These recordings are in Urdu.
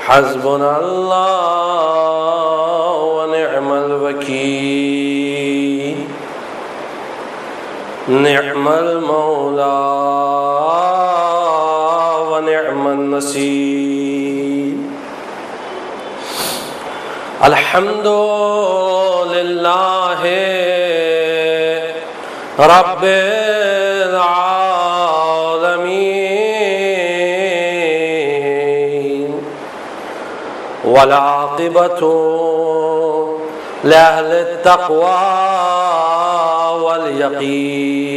حسبنا اللہ ونعم الوکیل نعم المولا ونعم النصير الحمد لله رب العالمين والعاقبة لأهل التقوى واليقين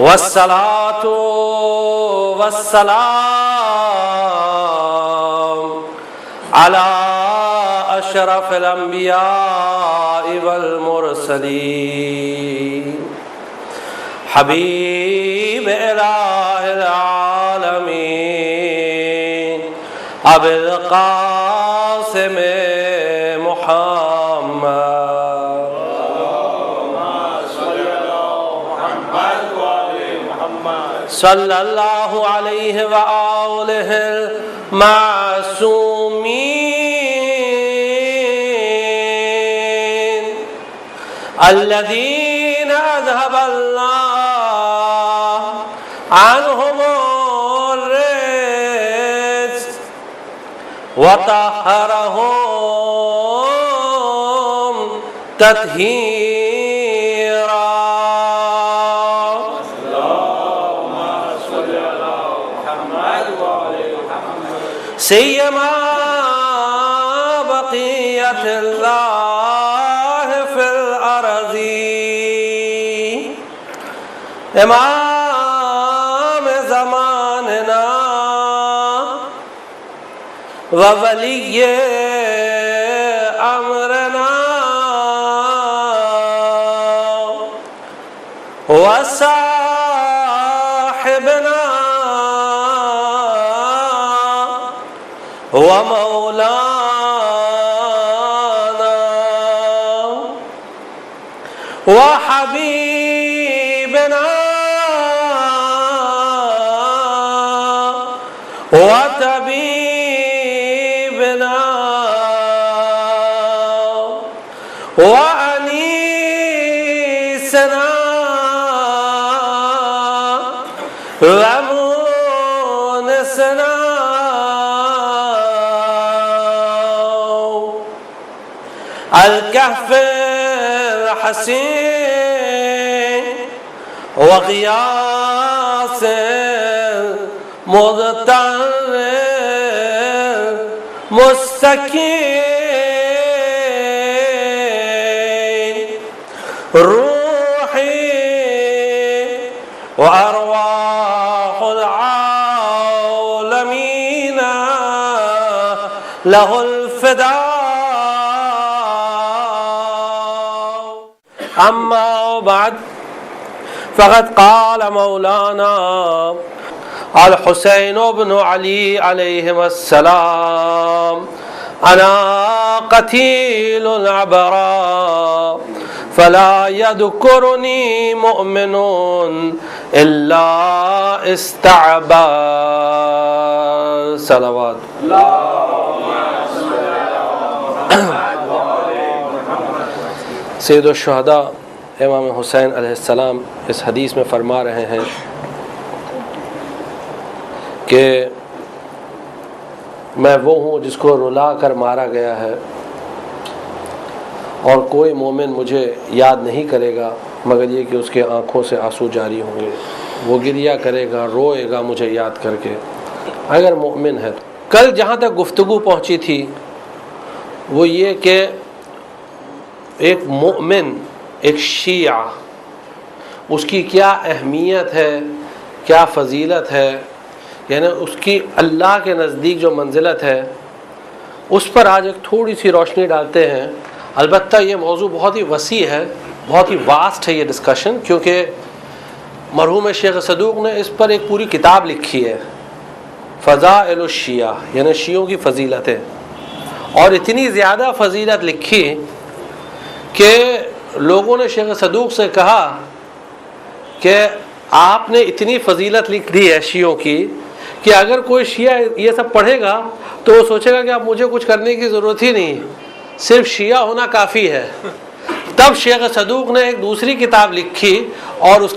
والصلاة والسلام على أشرف الأنبياء والمرسلين حبيب إله العالمين أبي القاسم محمد صلى الله عليه وآله المعصومين الذين أذهب الله عنهم الرجس وطهرهم تطهيرا سيما بقية الله في الأرض إمام زماننا وولي أمرنا وصاحبنا ومولانا وحبيبنا وطبيبنا وأنيسنا ومونسنا الكهف الحسين وغياث المضطر مستكين روحي وأرواح العالمين له الفداء أما بعد فقد قال مولانا الحسين بن علي عليهما السلام أنا قتيل العبراء فلا يذكرني مؤمن إلا استعبى صلوات سید الشہداء امام حسین علیہ السلام اس حدیث میں فرما رہے ہیں کہ میں وہ ہوں جس کو رلا کر مارا گیا ہے اور کوئی مومن مجھے یاد نہیں کرے گا مگر یہ کہ اس کے آنکھوں سے آنسو جاری ہوں گے، وہ گریہ کرے گا، روئے گا مجھے یاد کر کے اگر مومن ہے۔ کل جہاں تک گفتگو پہنچی تھی وہ یہ کہ ایک مومن، ایک شیعہ، اس کی کیا اہمیت ہے، کیا فضیلت ہے، یعنی اس کی اللہ کے نزدیک جو منزلت ہے اس پر آج ایک تھوڑی سی روشنی ڈالتے ہیں۔ البتہ یہ موضوع بہت ہی وسیع ہے، بہت ہی واسٹ ہے یہ ڈسکشن، کیونکہ مرحوم شیخ صدوق نے اس پر ایک پوری کتاب لکھی ہے، فضائل الشیعہ، یعنی شیعوں کی فضیلتیں، اور اتنی زیادہ فضیلت لکھی کہ لوگوں نے شیخ صدوق سے کہا کہ آپ نے اتنی فضیلت لکھ دی ہے شیعوں کی کہ اگر کوئی شیعہ یہ سب پڑھے گا تو وہ سوچے گا کہ اب مجھے کچھ کرنے کی ضرورت ہی نہیں، صرف شیعہ ہونا کافی ہے۔ تب شیخ صدوق نے ایک دوسری کتاب لکھی اور اس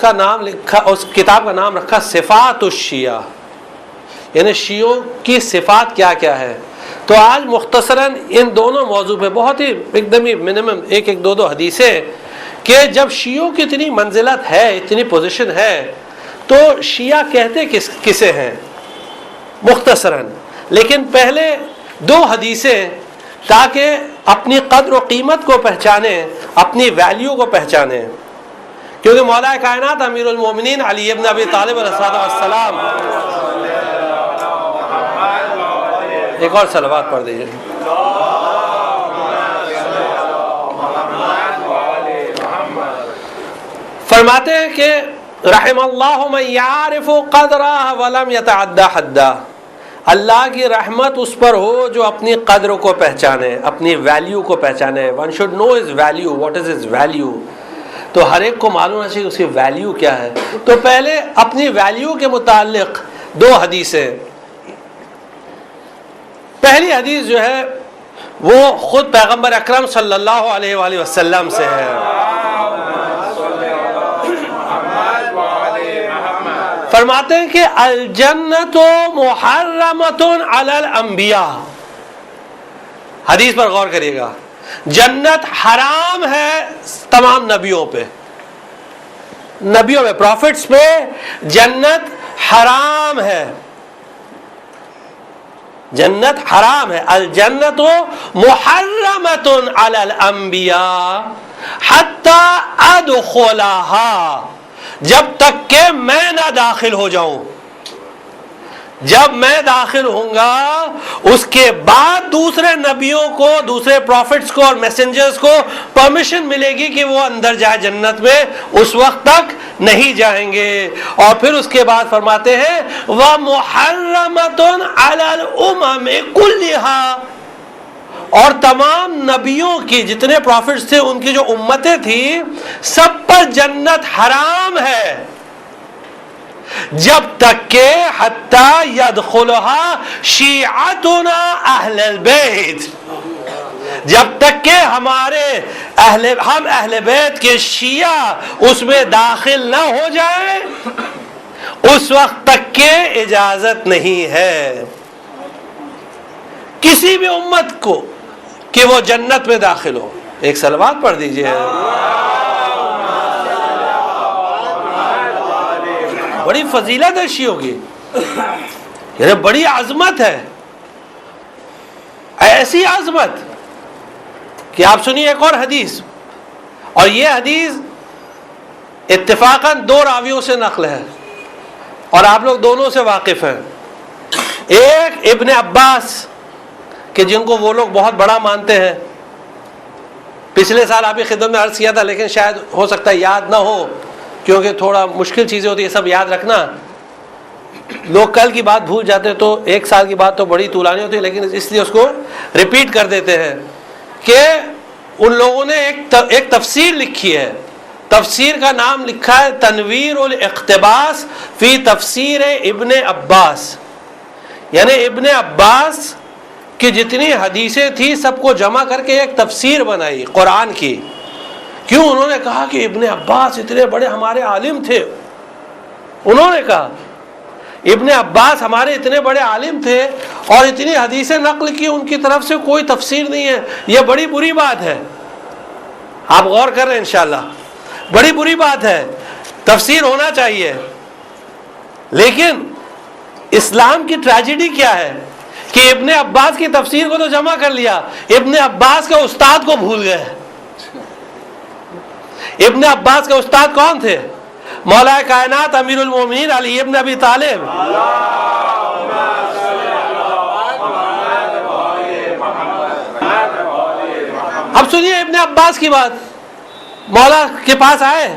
کتاب کا نام رکھا صفات الشیعہ، یعنی شیعوں کی صفات کیا کیا ہے۔ تو آج مختصراً ان دونوں موضوع پہ بہت ہی ایک دم ہی منیمم ایک دو حدیثیں کہ جب شیعوں کی اتنی منزلت ہے، اتنی پوزیشن ہے، تو شیعہ کہتے کسے ہیں مختصراً، لیکن پہلے 2 حدیثیں تاکہ اپنی قدر و قیمت کو پہچانیں، اپنی ویلیو کو پہچانیں، کیونکہ مولا کائنات امیر المومنین علی ابن ابی طالب علیہ السلام، ایک اور صلوات پڑھ دیجیے۔ فرماتے ہیں کہ رحم اللہ من یعرف قدرہ ولم یتعدی حدہ، اللہ کی رحمت اس پر ہو جو اپنی قدر کو پہچانے، اپنی ویلیو کو پہچانے۔ One should know his value, what is his value, تو ہر ایک کو معلوم ہونا چاہیے اس کی ویلیو کیا ہے۔ تو پہلے اپنی ویلیو کے متعلق 2 حدیثیں۔ پہلی حدیث جو ہے وہ خود پیغمبر اکرم صلی اللہ علیہ وآلہ وسلم سے ہے۔ فرماتے ہیں کہ الجنت محرمۃ علی الانبیاء، حدیث پر غور کریے گا، جنت حرام ہے تمام نبیوں پہ، پروفٹس پہ جنت حرام ہے، جنت حرام ہے۔ الجنت محرمۃ علی الانبیاء حتی ادخلھا، جب تک کہ میں نہ داخل ہو جاؤں، جب میں داخل ہوں گا اس کے بعد دوسرے نبیوں کو، دوسرے پروفٹس کو اور میسنجرز کو پرمیشن ملے گی کہ وہ اندر جائے جنت میں، اس وقت تک نہیں جائیں گے۔ اور پھر اس کے بعد فرماتے ہیں وَمُحَرَّمَةٌ عَلَى الْأُمَمِ كُلِّهَا، اور تمام نبیوں کی، جتنے پروفٹس تھے ان کی جو امتیں تھیں، سب پر جنت حرام ہے، جب تک کہ حتی یدخلھا شیعتنا اہل البیت، جب تک کہ ہم اہل بیت کے شیعہ اس میں داخل نہ ہو جائیں، اس وقت تک کہ اجازت نہیں ہے کسی بھی امت کو کہ وہ جنت میں داخل ہو۔ ایک صلوات پڑھ دیجئے۔ بڑی فضیلت ہے شیعوں کی، یعنی بڑی عظمت ہے، ایسی عظمت کہ آپ سنیے ایک اور حدیث، اور یہ حدیث اتفاقاً 2 راویوں سے نقل ہے اور آپ لوگ دونوں سے واقف ہیں۔ ایک ابن عباس کہ جن کو وہ لوگ بہت بڑا مانتے ہیں، پچھلے سال آپ کی خدمت میں عرض کیا تھا، لیکن شاید ہو سکتا ہے یاد نہ ہو کیونکہ تھوڑا مشکل چیزیں ہوتی ہیں سب یاد رکھنا، لوگ کل کی بات بھول جاتے ہیں، تو 1 سال کی بات تو بڑی طولانی ہوتی ہے، لیکن اس لیے اس کو ریپیٹ کر دیتے ہیں کہ ان لوگوں نے ایک تفسیر لکھی ہے، تفسیر کا نام لکھا ہے تنویر الاقتباس فی تفسیر ابن عباس، یعنی ابن عباس کہ جتنی حدیثیں تھیں سب کو جمع کر کے ایک تفسیر بنائی قرآن کی۔ کیوں؟ انہوں نے کہا کہ ابن عباس اتنے بڑے ہمارے عالم تھے، انہوں نے کہا ابن عباس ہمارے اتنے بڑے عالم تھے اور اتنی حدیثیں نقل کی، ان کی طرف سے کوئی تفسیر نہیں ہے، یہ بڑی بری بات ہے۔ آپ غور کر رہے ہیں انشاءاللہ، بڑی بری بات ہے، تفسیر ہونا چاہیے۔ لیکن اسلام کی ٹریجڈی کیا ہے کہ ابن عباس کی تفسیر کو تو جمع کر لیا، ابن عباس کے استاد کو بھول گئے۔ ابن عباس کے استاد کون تھے؟ مولا کائنات امیر المومنین علی ابن ابی طالب۔ اب سنیے ابن عباس کی بات، مولا کے پاس آئے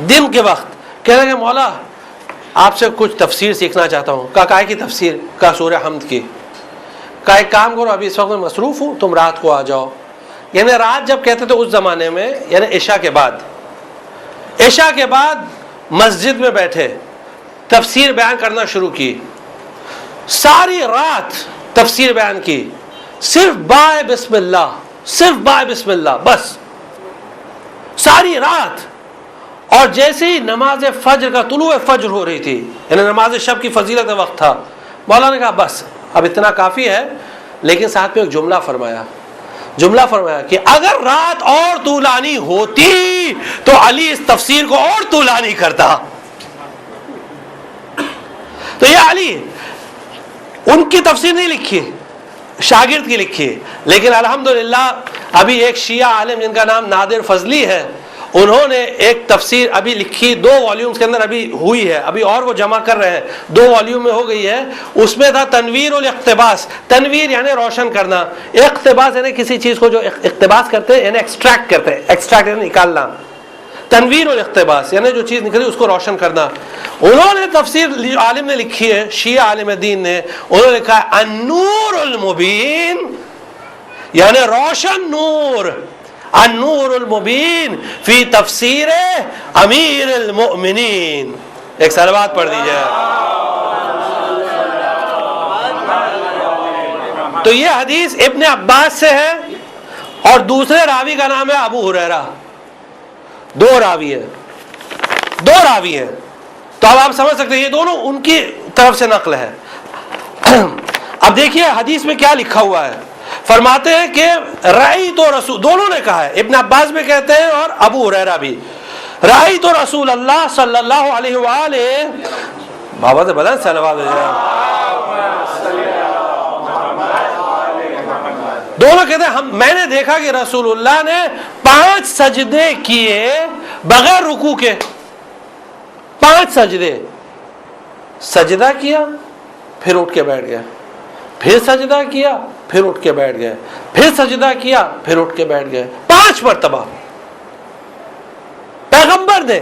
دن کے وقت، کہہ رہے کہ مولا آپ سے کچھ تفسیر سیکھنا چاہتا ہوں۔ کہا کی تفسیر؟ کہا سورہ حمد کی۔ کہا ایک کام کرو، ابھی اس وقت میں مصروف ہوں، تم رات کو آ جاؤ۔ یعنی رات جب کہتے تھے اس زمانے میں، یعنی عشاء کے بعد مسجد میں بیٹھے تفسیر بیان کرنا شروع کی۔ ساری رات تفسیر بیان کی، صرف بائے بسم اللہ، صرف بائے بسم اللہ، بس ساری رات. اور جیسے ہی نماز فجر کا طلوع فجر ہو رہی تھی، یعنی نماز شب کی فضیلت کا وقت تھا، مولانا نے کہا بس اب اتنا کافی ہے. لیکن ساتھ میں ایک جملہ فرمایا کہ اگر رات اور طولانی ہوتی تو علی اس تفسیر کو اور طولانی کرتا. تو یہ علی ان کی تفسیر نہیں لکھی، شاگرد کی لکھی. لیکن الحمدللہ ابھی ایک شیعہ عالم جن کا نام نادر فضلی ہے، انہوں نے ایک تفسیر ابھی لکھی، 2 والیومز کے اندر ابھی ہوئی ہے، ابھی اور وہ جمع کر رہے ہیں، 2 والیوم میں ہو گئی ہے. اس میں تھا تنویر الاقتباس. تنویر یعنی روشن کرنا، اقتباس یعنی کسی چیز کو جو اقتباس کرتے ہیں یعنی ایکسٹریکٹ کرتے ہیں، ایکسٹریکٹ یعنی نکالنا. تنویر الاقتباس یعنی جو چیز نکلی اس کو روشن کرنا. انہوں نے تفسیر عالم نے لکھی ہے، شیعہ عالم دین نے، انہوں نے لکھا ہے النور المبین، یعنی روشن نور، النور المبین فی تفسیر امیر المؤمنین. ایک صلوات پڑھ دیجیے. تو یہ حدیث ابن عباس سے ہے اور دوسرے راوی کا نام ہے ابو ہریرہ. 2 راوی ہیں. تو اب آپ سمجھ سکتے ہیں یہ دونوں ان کی طرف سے نقل ہے. اب دیکھیے حدیث میں کیا لکھا ہوا ہے. فرماتے ہیں کہ رأیت رسول، دونوں نے کہا ہے، ابن عباس بھی کہتے ہیں اور ابو ہریرہ بھی، رأیت رسول اللہ صلی اللہ علیہ وآلہ، بابا سے بلند صلوات دونوں کہتے ہیں میں نے دیکھا کہ رسول اللہ نے 5 سجدے کیے بغیر رکوع کے. 5 سجدے، سجدہ کیا پھر اٹھ کے بیٹھ گیا، پھر سجدہ کیا پھر اٹھ کے بیٹھ گئے، پھر سجدہ کیا پھر اٹھ کے بیٹھ گئے. 5 مرتبہ پیغمبر نے.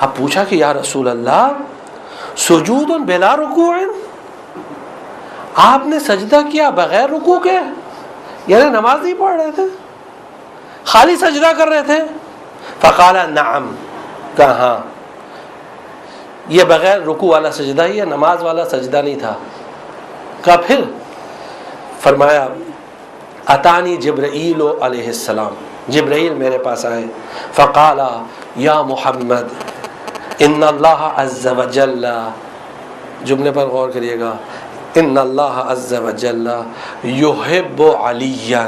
اب پوچھا کہ یا رسول اللہ سجود بلا رکوع، آپ نے سجدہ کیا بغیر رکوع کے، یعنی نماز نہیں پڑھ رہے تھے، خالی سجدہ کر رہے تھے؟ فقال نعم، کہا ہاں، یہ بغیر رکوع والا سجدہ ہی ہے، نماز والا سجدہ نہیں تھا. کہا پھر؟ فرمایا اتانی جبرائیل علیہ السلام، جبرائیل میرے پاس آئے. فقال یا محمد ان اللہ عز وجل، جملے پر غور کریے گا، ان اللہ عز وجل یحب علیا،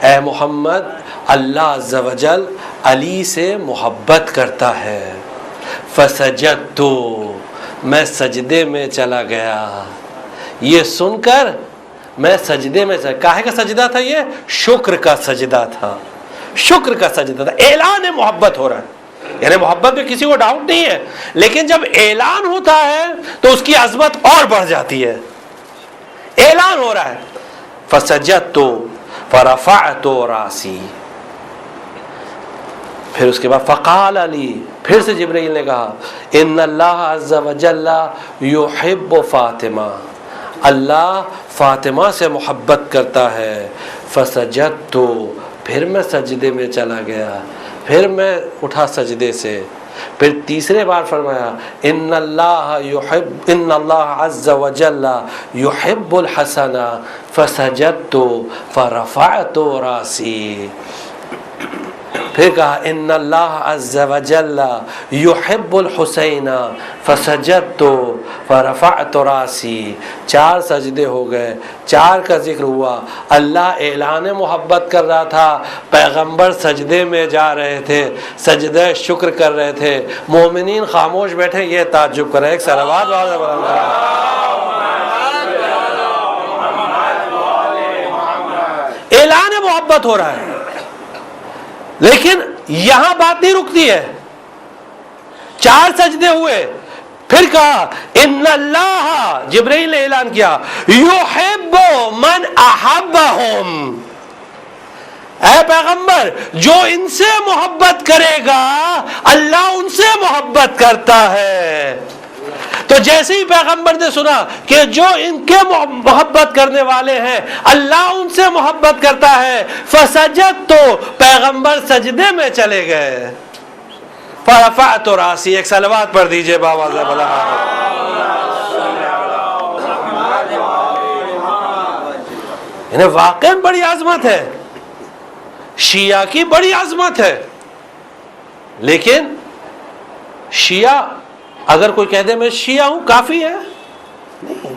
اے محمد اللہ عز وجل علی سے محبت کرتا ہے. فسجدت، میں سجدے میں چلا گیا. یہ سن کر میں سجدے میں چلا. کاہے کا سجدہ تھا یہ؟ شکر کا سجدہ تھا، شکر کا سجدہ تھا. اعلان محبت ہو رہا ہے، یعنی محبت میں کسی کو ڈاؤٹ نہیں ہے، لیکن جب اعلان ہوتا ہے تو اس کی عظمت اور بڑھ جاتی ہے. اعلان ہو رہا ہے. فسجدت فرفعت راسی، پھر اس کے بعد فقال علی، پھر سے جبرائیل نے کہا ان اللہ عز وجل یحب فاطمہ، اللہ فاطمہ سے محبت کرتا ہے. فسجدت، پھر میں سجدے میں چلا گیا، پھر میں اٹھا سجدے سے. پھر تیسرے بار فرمایا ان اللہ عز وجل یحب الحسن فسجدت فرفعت راسی. پھر کہا ان اللہ عز وجل یحب الحسین فسجدت فرفعت راسی. 4 سجدے ہو گئے، 4 کا ذکر ہوا. اللہ اعلان محبت کر رہا تھا، پیغمبر سجدے میں جا رہے تھے، سجدہ شکر کر رہے تھے، مومنین خاموش بیٹھے یہ تعجب کر رہے. ایک صلوات اعلان محبت ہو رہا ہے. لیکن یہاں بات نہیں رکتی ہے. 4 سجدے ہوئے، پھر کہا ان اللہ، جبرائیل نے اعلان کیا، یحب من احبہم، اے پیغمبر جو ان سے محبت کرے گا اللہ ان سے محبت کرتا ہے. تو جیسے ہی پیغمبر نے سنا کہ جو ان کے محبت کرنے والے ہیں اللہ ان سے محبت کرتا ہے، فسجد، تو پیغمبر سجدے میں چلے گئے. فرفعت راسی. ایک صلوات پڑھ دیجئے باواز بلا. انہیں واقعاً بڑی عظمت ہے, شیعہ کی بڑی عظمت ہے. لیکن شیعہ اگر کوئی کہہ دے میں شیعہ ہوں کافی ہے نہیں.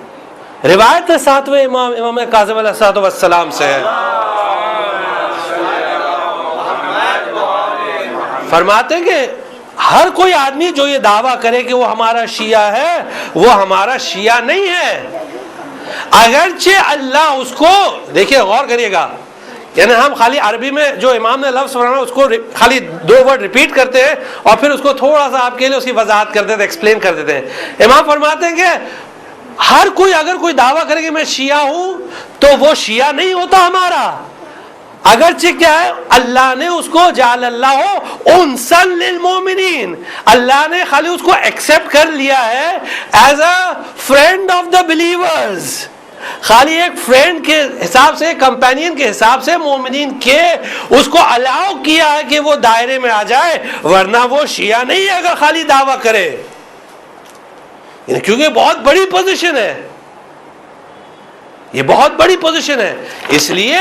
روایت ہے ساتویں امام کاظم علیہ السلام سے ہے, فرماتے ہیں کہ ہر کوئی آدمی جو یہ دعویٰ کرے کہ وہ ہمارا شیعہ ہے, وہ ہمارا شیعہ نہیں ہے. اگرچہ اللہ اس کو, دیکھیے غور کریے گا, یعنی ہم خالی عربی میں جو امام نے لفظ فرمایا اس کو خالی 2 ورڈ ریپیٹ کرتے ہیں اور پھر اس کو تھوڑا سا آپ کے لیے اس کی وضاحت کر دیتے ہیں, ایکسپلین کر دیتے ہیں. امام فرماتے ہیں کہ ہر کوئی اگر کوئی دعویٰ کرے کہ میں شیعہ ہوں تو وہ شیعہ نہیں ہوتا ہمارا. اگرچہ کیا ہے, اللہ نے اس کو جعل اللہ انسا للمؤمنین, اللہ نے خالی اس کو ایکسپٹ کر لیا ہے as a friend of the believers, خالی ایک فرینڈ کے حساب سے, کمپینین کے حساب سے مومنین کے اس کو الاؤ کیا ہے کہ وہ دائرے میں آ جائے, ورنہ وہ شیعہ نہیں ہے اگر خالی دعویٰ کرے. کیونکہ بہت بڑی پوزیشن ہے, یہ بہت بڑی پوزیشن ہے. اس لیے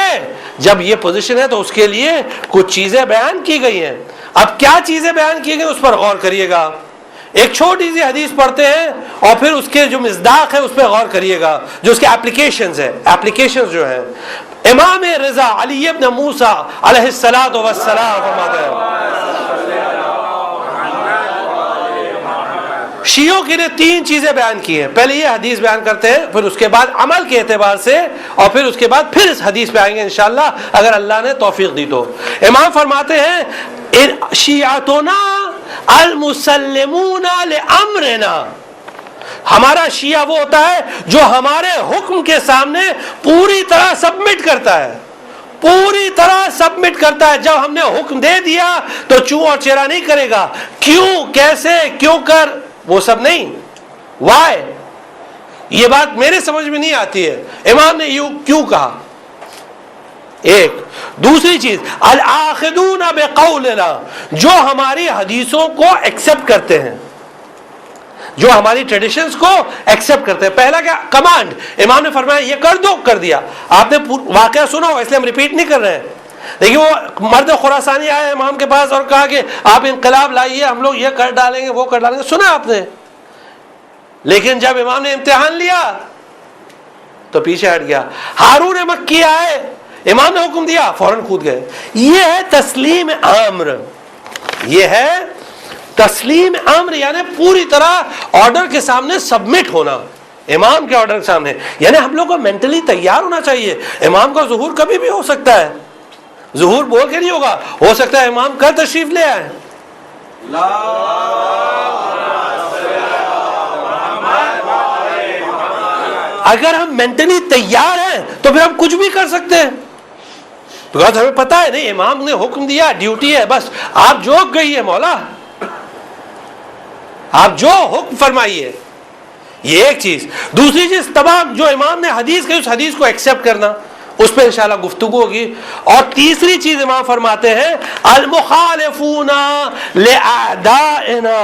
جب یہ پوزیشن ہے تو اس کے لیے کچھ چیزیں بیان کی گئی ہیں. اب کیا چیزیں بیان کی گئی اس پر غور کریے گا. ایک چھوٹی سی حدیث پڑھتے ہیں اور پھر اس کے جو مصداق ہے اس پہ غور کریے گا, جو اس کے اپلیکیشنز ہیں. اپلیکیشنز جو ہیں, امام رضا علی ابن موسیٰ علیہ الصلوۃ والسلام فرماتے ہیں شیعوں کے لیے 3 چیزیں بیان کی ہیں. پہلے یہ حدیث بیان کرتے ہیں, پھر اس کے بعد عمل کے اعتبار سے, اور پھر اس کے بعد پھر اس حدیث پہ آئیں گے انشاءاللہ اگر اللہ نے توفیق دی تو. امام فرماتے ہیں شیعتنا المسلمون لامرنا, ہمارا شیعہ وہ ہوتا ہے جو ہمارے حکم کے سامنے پوری طرح سبمٹ کرتا ہے, پوری طرح سبمٹ کرتا ہے. جب ہم نے حکم دے دیا تو چوں اور چرا نہیں کرے گا, کیوں, کیسے, کیوں کر, وہ سب نہیں. وائی, یہ بات میرے سمجھ میں نہیں آتی ہے, امام نے یوں کیوں کہا. ایک دوسری چیز, الآخذون بقولنا, جو ہماری حدیثوں کو ایکسپٹ کرتے ہیں, جو ہماری ٹریڈیشنز کو ایکسپٹ کرتے ہیں. پہلا کیا, کمانڈ. امام نے فرمایا یہ کر دو, کر دیا. آپ نے واقعہ سنا ہو اس لیے ہم ریپیٹ نہیں کر رہے ہیں. دیکھیے وہ مرد خراسانی آئے امام کے پاس اور کہا کہ آپ انقلاب لائیے, ہم لوگ یہ کر ڈالیں گے, وہ کر ڈالیں گے. سنا آپ نے, لیکن جب امام نے امتحان لیا تو پیچھے ہٹ گیا. ہارون مکی آئے, امام نے حکم دیا, فوراً کود گئے. یہ ہے تسلیم امر, یہ ہے تسلیم امر, یعنی پوری طرح آرڈر کے سامنے سبمٹ ہونا, امام کے آرڈر کے سامنے. یعنی ہم لوگ کو مینٹلی تیار ہونا چاہیے. امام کا ظہور کبھی بھی ہو سکتا ہے, ظہور بول کے نہیں ہوگا, ہو سکتا ہے امام کل تشریف لے آئے. اگر ہم مینٹلی تیار ہیں تو پھر ہم کچھ بھی کر سکتے ہیں, بکاز ہمیں پتا ہے نہیں امام نے حکم دیا, ڈیوٹی ہے, بس آپ جو گئی ہے مولا, آپ جو حکم فرمائیے. یہ ایک چیز. دوسری چیز, تمام جو امام نے حدیث کہی اس حدیث کو ایکسپٹ کرنا, اس پہ انشاءاللہ گفتگو ہوگی. اور تیسری چیز امام فرماتے ہیں المخالفون لأعدائنا,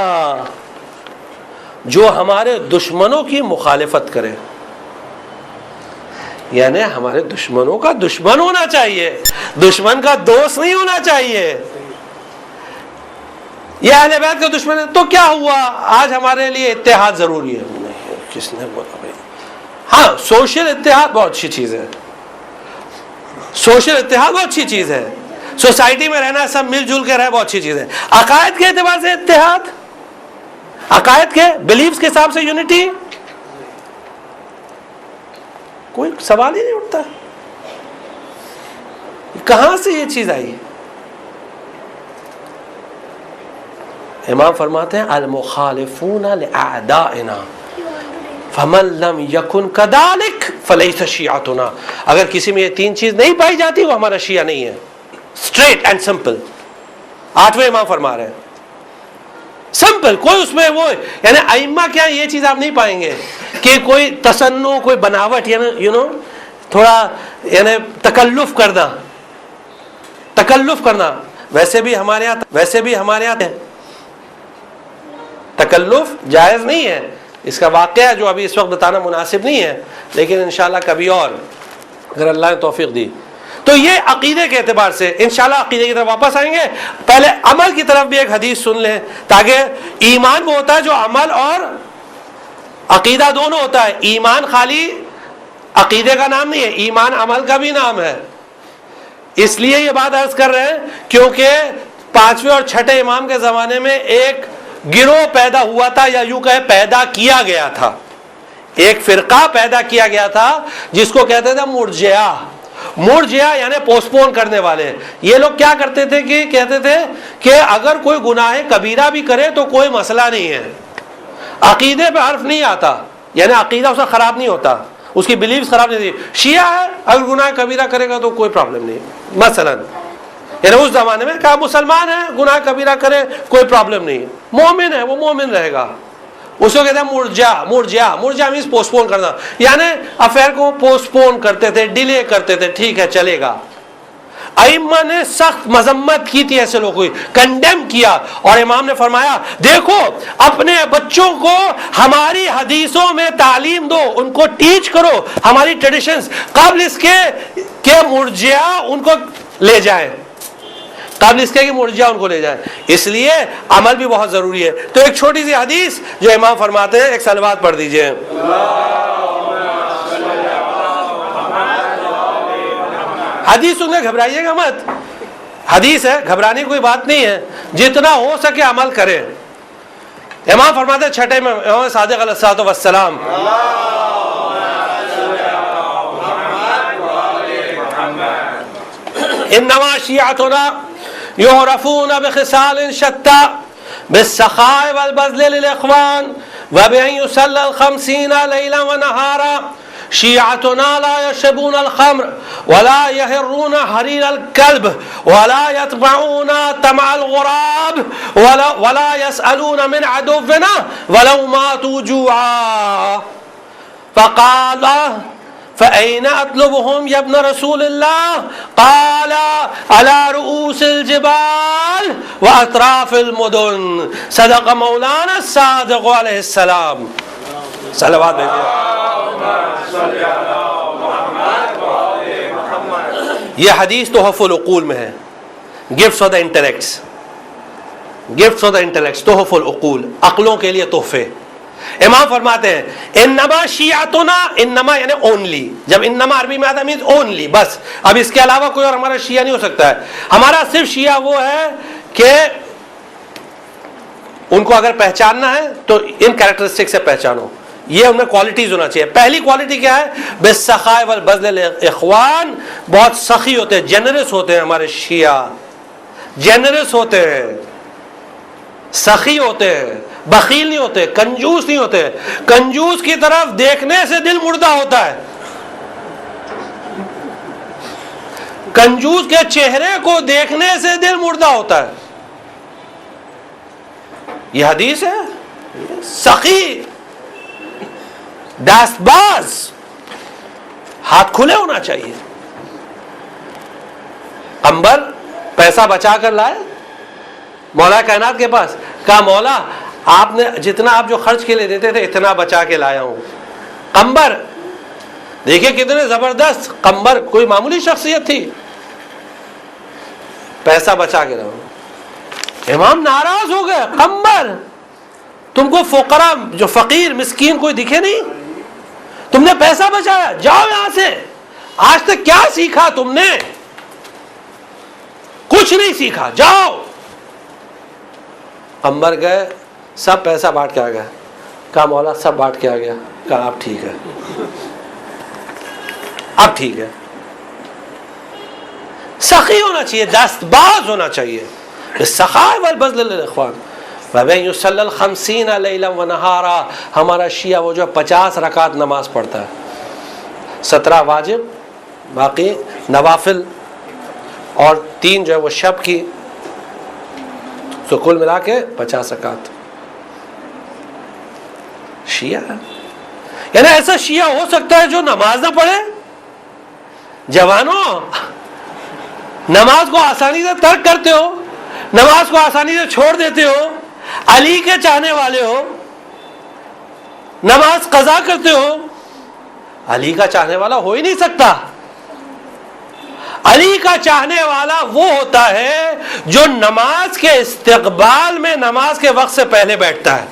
جو ہمارے دشمنوں کی مخالفت کرے, یعنی ہمارے دشمنوں کا دشمن ہونا چاہیے, دشمن کا دوست نہیں ہونا چاہیے. یہ اہل بیت کا دشمن ہے تو کیا ہوا, آج ہمارے لیے اتحاد ضروری ہے. نہیں, کس نے بولا بھائی؟ ہاں سوشل اتحاد بہت اچھی چیز ہے, سوشل اتحاد بہت اچھی چیز ہے, سوسائٹی میں رہنا, سب مل جل کے رہے, بہت اچھی چیز ہے. عقائد کے اعتبار سے اتحاد, عقائد کے بلیفز کے حساب سے یونٹی, کوئی سوال ہی نہیں اٹھتا. کہاں سے یہ چیز آئی؟ امام فرماتے ہیں المخالفون لأعدائنا فمن لم یکن کذالک فلیس شیعتنا. اگر کسی میں یہ 3 چیز نہیں پائی جاتی وہ ہمارا شیعہ نہیں ہے. Street and simple. 8ویں امام فرما رہے ہیں سمپل, کوئی اس میں وہ یعنی ائمہ کیا, یہ چیز آپ نہیں پائیں گے کہ کوئی تصنع, کوئی بناوٹ, یعنی تھوڑا یعنی تکلف کرنا. ویسے بھی ہمارے یہاں تکلف جائز نہیں ہے. اس کا واقعہ جو ابھی اس وقت بتانا مناسب نہیں ہے، لیکن انشاءاللہ کبھی اور اگر اللہ نے توفیق دی. تو یہ عقیدے کے اعتبار سے انشاءاللہ عقیدے کی طرف واپس آئیں گے. پہلے عمل کی طرف بھی ایک حدیث سن لیں، تاکہ ایمان وہ ہوتا ہے جو عمل اور عقیدہ دونوں ہوتا ہے. ایمان خالی عقیدے کا نام نہیں ہے، ایمان عمل کا بھی نام ہے. اس لیے یہ بات عرض کر رہے ہیں کیونکہ 5ویں اور 6ٹھے امام کے زمانے میں ایک گروہ پیدا ہوا تھا، یا یوں کہے پیدا کیا گیا تھا، ایک فرقہ پیدا کیا گیا تھا جس کو کہتے تھے مرجئہ. مرجئہ یعنی پوسٹ پون کرنے والے. یہ لوگ کیا کرتے تھے کہ کہتے تھے کہ اگر کوئی گناہ کبیرہ بھی کرے تو کوئی مسئلہ نہیں ہے، عقیدے پہ حرف نہیں آتا، یعنی عقیدہ اس کا خراب نہیں ہوتا، اس کی بلیفز خراب نہیں تھی. شیعہ ہے اگر گناہ کبیرہ کرے گا تو کوئی پرابلم نہیں. مثلا یعنی اس زمانے میں کہا مسلمان ہے گناہ کبیرہ کرے کوئی پرابلم نہیں، مومن ہے وہ مومن رہے گا. اس کو کہتے ہیں مرجع مینس پوسٹ پون کرنا، یعنی افیئر کو پوسٹ پون کرتے تھے، ڈیلے کرتے تھے. ٹھیک ہے چلے گا. ائمہ نے سخت مذمت کی تھی ایسے لوگوں کی، کنڈیم کیا، اور امام نے فرمایا دیکھو اپنے بچوں کو ہماری حدیثوں میں تعلیم دو، ان کو ٹیچ کرو ہماری ٹریڈیشنز، قبل اس کے کہ مرجئہ ان کو لے جائیں، قبل اس کے کہ مرجئہ ان کو لے جائیں. اس لیے عمل بھی بہت ضروری ہے. تو ایک چھوٹی سی حدیث جو امام فرماتے ہیں، ایک صلوات پڑھ دیجئے. حدیث سن کے گھبرائیے گا مت، حدیث ہے، گھبرانے کی کوئی بات نہیں ہے، جتنا ہو سکے عمل کرے. امام فرماتے ہیں 6ٹھے میں امام صادق علیہ الصلوۃ والسلام، انما شیعتنا یعرفون بخصال شتى بالسخاء والبذل للاخوان وبأن يصلى 50 ليلا ونهارا. شیعتنا لا يشربون الخمر ولا يهرون حرير الكلب ولا يتبعون طمع الغراب ولا يسألون من عدونا ولو ماتوا جوعا. فقال فأين أطلبهم يا ابن رسول الله؟ قال على رؤوس الجبال وأطراف المدن. صدق مولانا الصادق علیہ السلام. صلوات بھیجیے. یہ حدیث تحف العقول میں ہے، gifts of the intellects, gifts of the intellects, تحف العقول، عقلوں کے لیے تحفے. امام فرماتے ہیں انما شیعتنا، انما یعنی اونلی، جب انما عربی میں آتا ہے مینز اونلی، بس اب اس کے علاوہ کوئی اور ہمارا شیعہ نہیں ہو سکتا ہے. ہمارا صرف شیعہ وہ ہے کہ ان کو اگر پہچاننا ہے تو ان کیریکٹرسٹک سے پہچانو، یہ ان میں کوالٹیز ہونا چاہیے. پہلی کوالٹی کیا ہے؟ بالسخاء والبذل للاخوان، بہت سخی ہوتے ہیں، جنرس ہوتے ہیں ہمارے شیعہ، جنرس ہوتے ہیں، سخی ہوتے ہیں، بخیل نہیں ہوتے، کنجوس نہیں ہوتے. کنجوس کی طرف دیکھنے سے دل مردہ ہوتا ہے، کنجوس کے چہرے کو دیکھنے سے دل مردہ ہوتا ہے. یہ حدیث ہے. سخی، دست باز، ہاتھ کھلے ہونا چاہیے. قمبر پیسہ بچا کر لائے مولا کائنات کے پاس، کہا مولا آپ نے جتنا آپ جو خرچ کے لیے دیتے تھے اتنا بچا کے لایا ہوں. قمبر دیکھیے کتنے زبردست، قمبر کوئی معمولی شخصیت تھی، پیسہ بچا کے لاؤ. امام ناراض ہو گئے، قمبر تم کو فقراء جو فقیر مسکین کوئی دکھے نہیں؟ تم نے پیسہ بچایا، جاؤ یہاں سے. آج تک کیا سیکھا تم نے؟ کچھ نہیں سیکھا، جاؤ. قمبر گئے، سب پیسہ بانٹ کے آ گئے. کہا مولا سب بانٹ کے آ گیا. کہا اب ٹھیک ہے، اب ٹھیک ہے. سخی ہونا چاہیے، دست باز ہونا چاہیے. السخاء والبذل للاخوان وَمَن يُصَلِّ 50 لَيْلًا وَنَهَارًا. ہمارا شیعہ وہ جو 50 رکعت نماز پڑھتا ہے، 17 واجب، باقی نوافل، اور 3 جو ہے وہ شب کی، تو کل ملا کے 50 رکعت. شیعہ یعنی ایسا شیعہ ہو سکتا ہے جو نماز نہ پڑھے؟ جوانوں، نماز کو آسانی سے ترک کرتے ہو، نماز کو آسانی سے چھوڑ دیتے ہو. علی کے چاہنے والے ہو, نماز قضا کرتے ہو, علی کا چاہنے والا ہو ہی نہیں سکتا. علی کا چاہنے والا وہ ہوتا ہے جو نماز کے استقبال میں نماز کے وقت سے پہلے بیٹھتا ہے.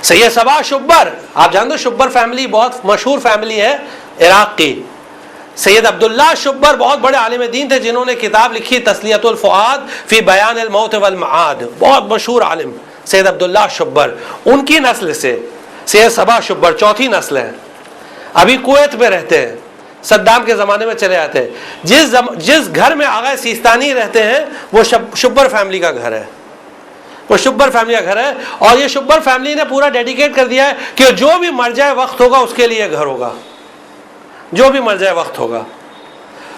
سید صبا شبر, آپ جانتے ہو شبر فیملی بہت مشہور فیملی ہے عراق کی. سید عبداللہ شبر بہت بڑے عالم دین تھے جنہوں نے کتاب لکھی تسلیۃ الفؤاد فی بیان الموت والمعاد, بہت مشہور عالم سید عبداللہ شبر. ان کی نسل سے سید صبا شبر چوتھی نسل ہے. ابھی کویت میں رہتے ہیں, صدام کے زمانے میں چلے آتے ہیں. جس گھر میں آغا سیستانی رہتے ہیں وہ شبر فیملی کا گھر ہے, وہ شبر فیملی کا گھر ہے. اور یہ شبر فیملی نے پورا ڈیڈیکیٹ کر دیا ہے کہ جو بھی مر جائے وقت ہوگا اس کے لیے گھر ہوگا, جو بھی مر جائے وقت ہوگا.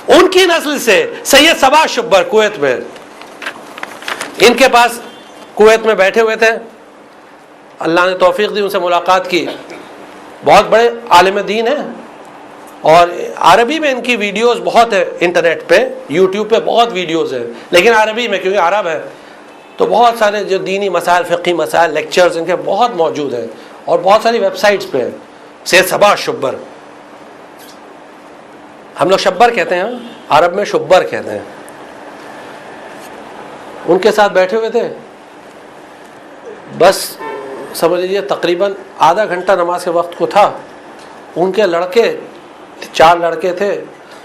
ان کی نسل سے سید صبا شبر کویت میں, ان کے پاس کویت میں بیٹھے ہوئے تھے, اللہ نے توفیق دی, ان سے ملاقات کی. بہت بڑے عالم دین ہیں اور عربی میں ان کی ویڈیوز بہت ہے, انٹرنیٹ پہ یوٹیوب پہ بہت ویڈیوز ہیں, لیکن عربی میں کیونکہ عرب ہے تو بہت سارے جو دینی مسائل, فقہی مسائل, لیکچرز ان کے بہت موجود ہیں اور بہت ساری ویب سائٹس پہ ہیں. سید صبا شبر, ہم لوگ شبر کہتے ہیں, عرب میں شبر کہتے ہیں. ان کے ساتھ بیٹھے ہوئے تھے, بس سمجھ لیجیے تقریباً آدھا گھنٹہ نماز کے وقت کو تھا. ان کے لڑکے 4 لڑکے تھے,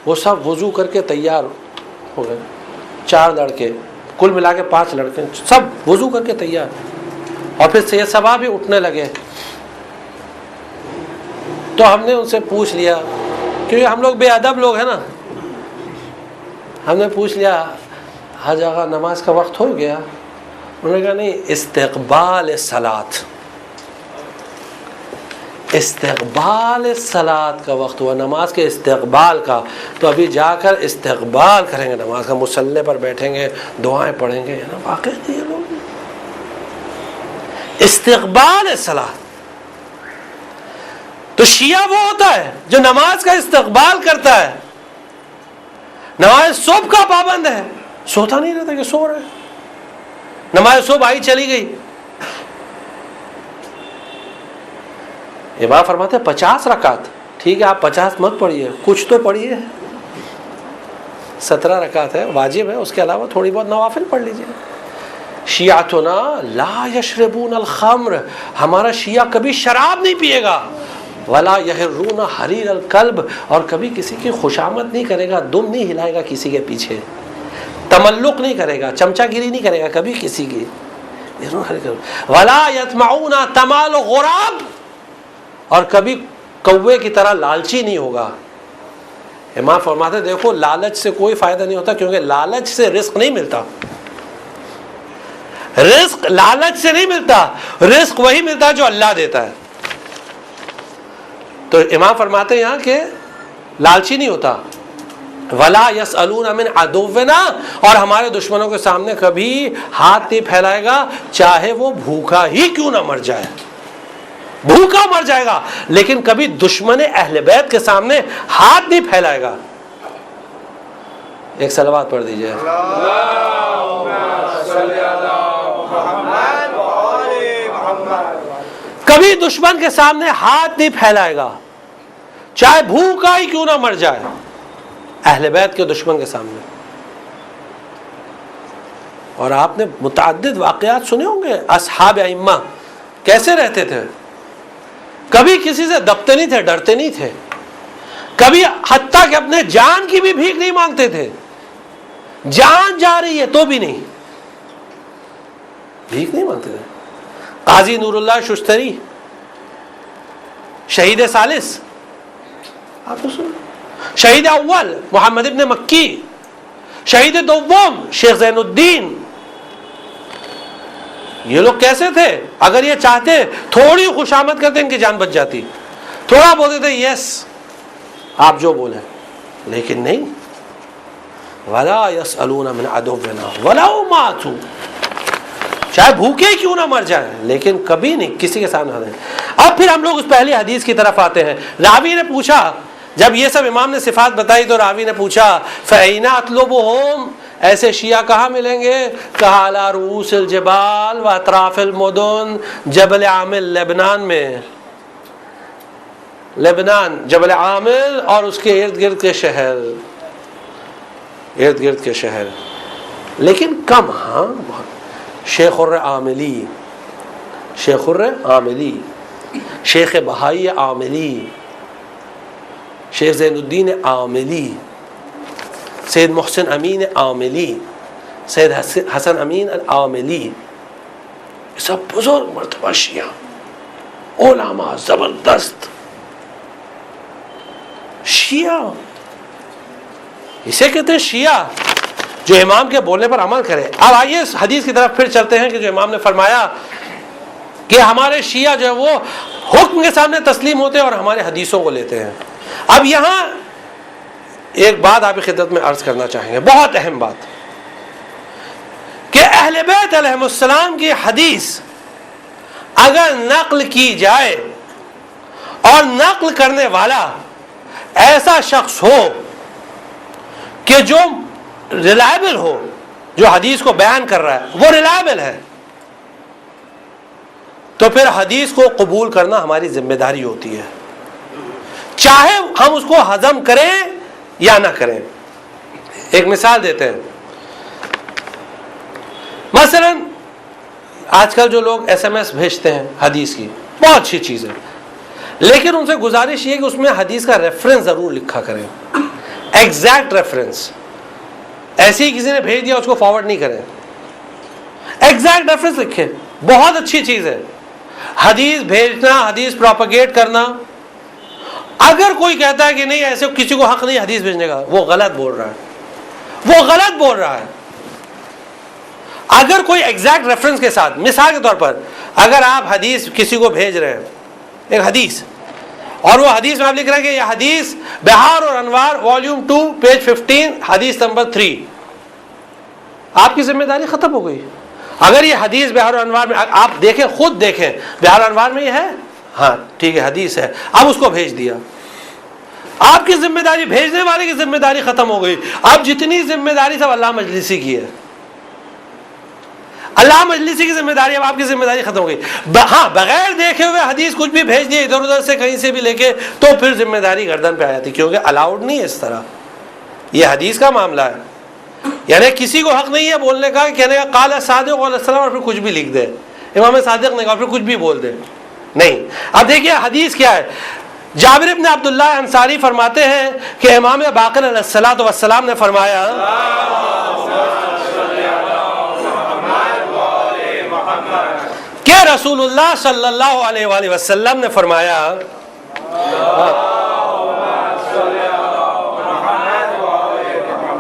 وہ سب وضو کر کے تیار ہو گئے. 4 لڑکے, کل ملا کے 5 لڑکے, سب وضو کر کے تیار. اور پھر سید صبا بھی اٹھنے لگے. تو ہم نے ان سے پوچھ لیا, کیونکہ ہم لوگ بے ادب لوگ ہیں نا, ہم نے پوچھ لیا حج آغا نماز کا وقت ہو گیا؟ انہوں نے کہا نہیں, استقبال الصلاۃ, استقبال الصلاۃ کا وقت ہوا, نماز کے استقبال کا. تو ابھی جا کر استقبال کریں گے نماز کا, مصلی پر بیٹھیں گے, دعائیں پڑھیں گے. نا واقعی یہ لوگ استقبال الصلاۃ. تو شیعہ وہ ہوتا ہے جو نماز کا استقبال کرتا ہے, نماز صبح کا پابند ہے, سوتا نہیں رہتا کہ سو رہے. نماز صبح آئی چلی گئی, امام فرماتے ہیں 50 رکعت, ٹھیک ہے آپ 50 مت پڑھیے, کچھ تو پڑھیے. 17 رکعت ہے واجب ہے, اس کے علاوہ تھوڑی بہت نوافل پڑھ لیجیے. شیعتنا لا یشربون الخمر, ہمارا شیعہ کبھی شراب نہیں پیے گا. ولا یحرون حریر القلب, اور کبھی کسی کی خوشامد نہیں کرے گا, دم نہیں ہلائے گا کسی کے پیچھے, تملق نہیں کرے گا, چمچہ گیری نہیں کرے گا کبھی کسی کی. ولا یطمعون تمال غراب, اور کبھی کوے کی طرح لالچی نہیں ہوگا. امام فرماتے دیکھو لالچ سے کوئی فائدہ نہیں ہوتا, کیونکہ لالچ سے رزق نہیں ملتا. رزق لالچ سے نہیں ملتا, رزق وہی ملتا ہے جو اللہ دیتا ہے. تو امام فرماتے ہیں یہاں کہ لالچی نہیں ہوتا. ولا یسألون من عدونا, اور ہمارے دشمنوں کے سامنے کبھی ہاتھ نہیں پھیلائے گا, چاہے وہ بھوکا ہی کیوں نہ مر جائے. بھوکا مر جائے گا لیکن کبھی دشمن اہل بیت کے سامنے ہاتھ نہیں پھیلائے گا. ایک صلوات پڑھ دیجئے. کبھی دشمن کے سامنے ہاتھ نہیں پھیلائے گا, چاہے بھوکا ہی کیوں نہ مر جائے, اہل بیت کے دشمن کے سامنے. اور آپ نے متعدد واقعات سنے ہوں گے, اصحاب ائمہ کیسے رہتے تھے. کبھی کسی سے دبتے نہیں تھے, ڈرتے نہیں تھے, کبھی حتیٰ کہ اپنے جان کی بھی بھیک نہیں مانگتے تھے. جان جا رہی ہے تو بھی نہیں, بھیک نہیں مانگتے تھے. قاضی نور اللہ ششتری, شہید ثالث, آپ تو سنو, شہید اول محمد ابن مکی, شہید دوم شیخ زین الدین. یہ لوگ کیسے تھے؟ اگر یہ چاہتے تھوڑی خوشامد کرتے ان کی جان بچ جاتی, تھوڑا بولتے تھے یس آپ جو بولیں, لیکن نہیں. ولا یسألون من عدونا ولو ماتوا, چاہے بھوکے کیوں نہ مر جائیں لیکن کبھی نہیں کسی کے سامنے آتے. اب پھر ہم لوگ اس پہلی حدیث کی طرف آتے ہیں. راوی نے پوچھا, جب یہ سب امام نے صفات بتائی تو راوی نے پوچھا فَأَيْنَ أَطْلُبُهُمْ, ایسے شیعہ کہاں ملیں گے؟ کہا علی رؤوس الجبال و اطراف المدن، جبل عامل لبنان میں، لبنان جبل عامل اور اس کے ارد گرد کے شہر، ارد گرد کے شہر، لیکن کم. ہاں شیخ العاملی، شیخ العاملی، شیخ بہائی عاملی، شیخ زین الدین عاملی، سید محسن امین عاملی، سید حسن امین العاملی، یہ سب بزرگ مرتبہ شیعہ علماء زبردست شیعہ. اسے کہتے ہیں شیعہ جو امام کے بولنے پر عمل کرے. اب آئیے اس حدیث کی طرف پھر چلتے ہیں کہ جو امام نے فرمایا کہ ہمارے شیعہ جو ہے وہ حکم کے سامنے تسلیم ہوتے ہیں اور ہمارے حدیثوں کو لیتے ہیں. اب یہاں ایک بات آپ کی خدمت میں عرض کرنا چاہیں گے، بہت اہم بات، کہ اہل بیت علیہ السلام کی حدیث اگر نقل کی جائے اور نقل کرنے والا ایسا شخص ہو کہ جو ریلائبل ہو، جو حدیث کو بیان کر رہا ہے وہ ریلائبل ہے، تو پھر حدیث کو قبول کرنا ہماری ذمہ داری ہوتی ہے، چاہے ہم اس کو ہضم کریں یا نہ کریں. ایک مثال دیتے ہیں، مثلا آج کل جو لوگ ایس ایم ایس بھیجتے ہیں حدیث کی، بہت اچھی چیز ہے، لیکن ان سے گزارش یہ کہ اس میں حدیث کا ریفرنس ضرور لکھا کریں، ایگزیکٹ ریفرنس. ایسے ہی کسی نے بھیج دیا اس کو فارورڈ نہیں کریں، ایگزیکٹ ریفرنس لکھیں. بہت اچھی چیز ہے حدیث بھیجنا، حدیث پروپیگیٹ کرنا. اگر کوئی کہتا ہے کہ نہیں ایسے کسی کو حق نہیں حدیث بھیجنے کا، وہ غلط بول رہا ہے، وہ غلط بول رہا ہے. اگر کوئی ایگزیکٹ ریفرنس کے ساتھ، مثال کے طور پر اگر آپ حدیث کسی کو بھیج رہے ہیں، ایک حدیث، اور وہ حدیث میں آپ لکھ رہے ہیں کہ یہ حدیث بہار اور انوار والیوم 2 پیج 15 حدیث نمبر 3، آپ کی ذمہ داری ختم ہو گئی. اگر یہ حدیث بہار اور انوار میں، آپ دیکھیں، خود دیکھیں بہار اور انوار میں یہ ہے، ہاں ٹھیک ہے حدیث ہے، اب اس کو بھیج دیا، آپ کی ذمہ داری، بھیجنے والے کی ذمہ داری ختم ہو گئی. اب جتنی ذمہ داری سب اللہ مجلسی کی ہے، اللہ مجلسی کی ذمہ داری، اب آپ کی ذمہ داری ختم ہو گئی. ہاں بغیر دیکھے ہوئے حدیث کچھ بھی بھیج دیے ادھر ادھر سے کہیں سے بھی لے کے، تو پھر ذمہ داری گردن پہ آ جاتی، کیونکہ الاؤڈ نہیں ہے اس طرح، یہ حدیث کا معاملہ ہے. یعنی کسی کو حق نہیں ہے بولنے کا، کہنے کا قال صادق علیہ السلام اور پھر کچھ بھی لکھ دے، امام صادق نے کہا پھر کچھ بھی بول دے، نہیں. اب دیکھیے حدیث کیا ہے. جابر بن عبداللہ انصاری فرماتے ہیں کہ امام باقر علیہ الصلوۃ والسلام نے فرمایا کہ رسول اللہ صلی اللہ علیہ وآلہ وسلم نے فرمایا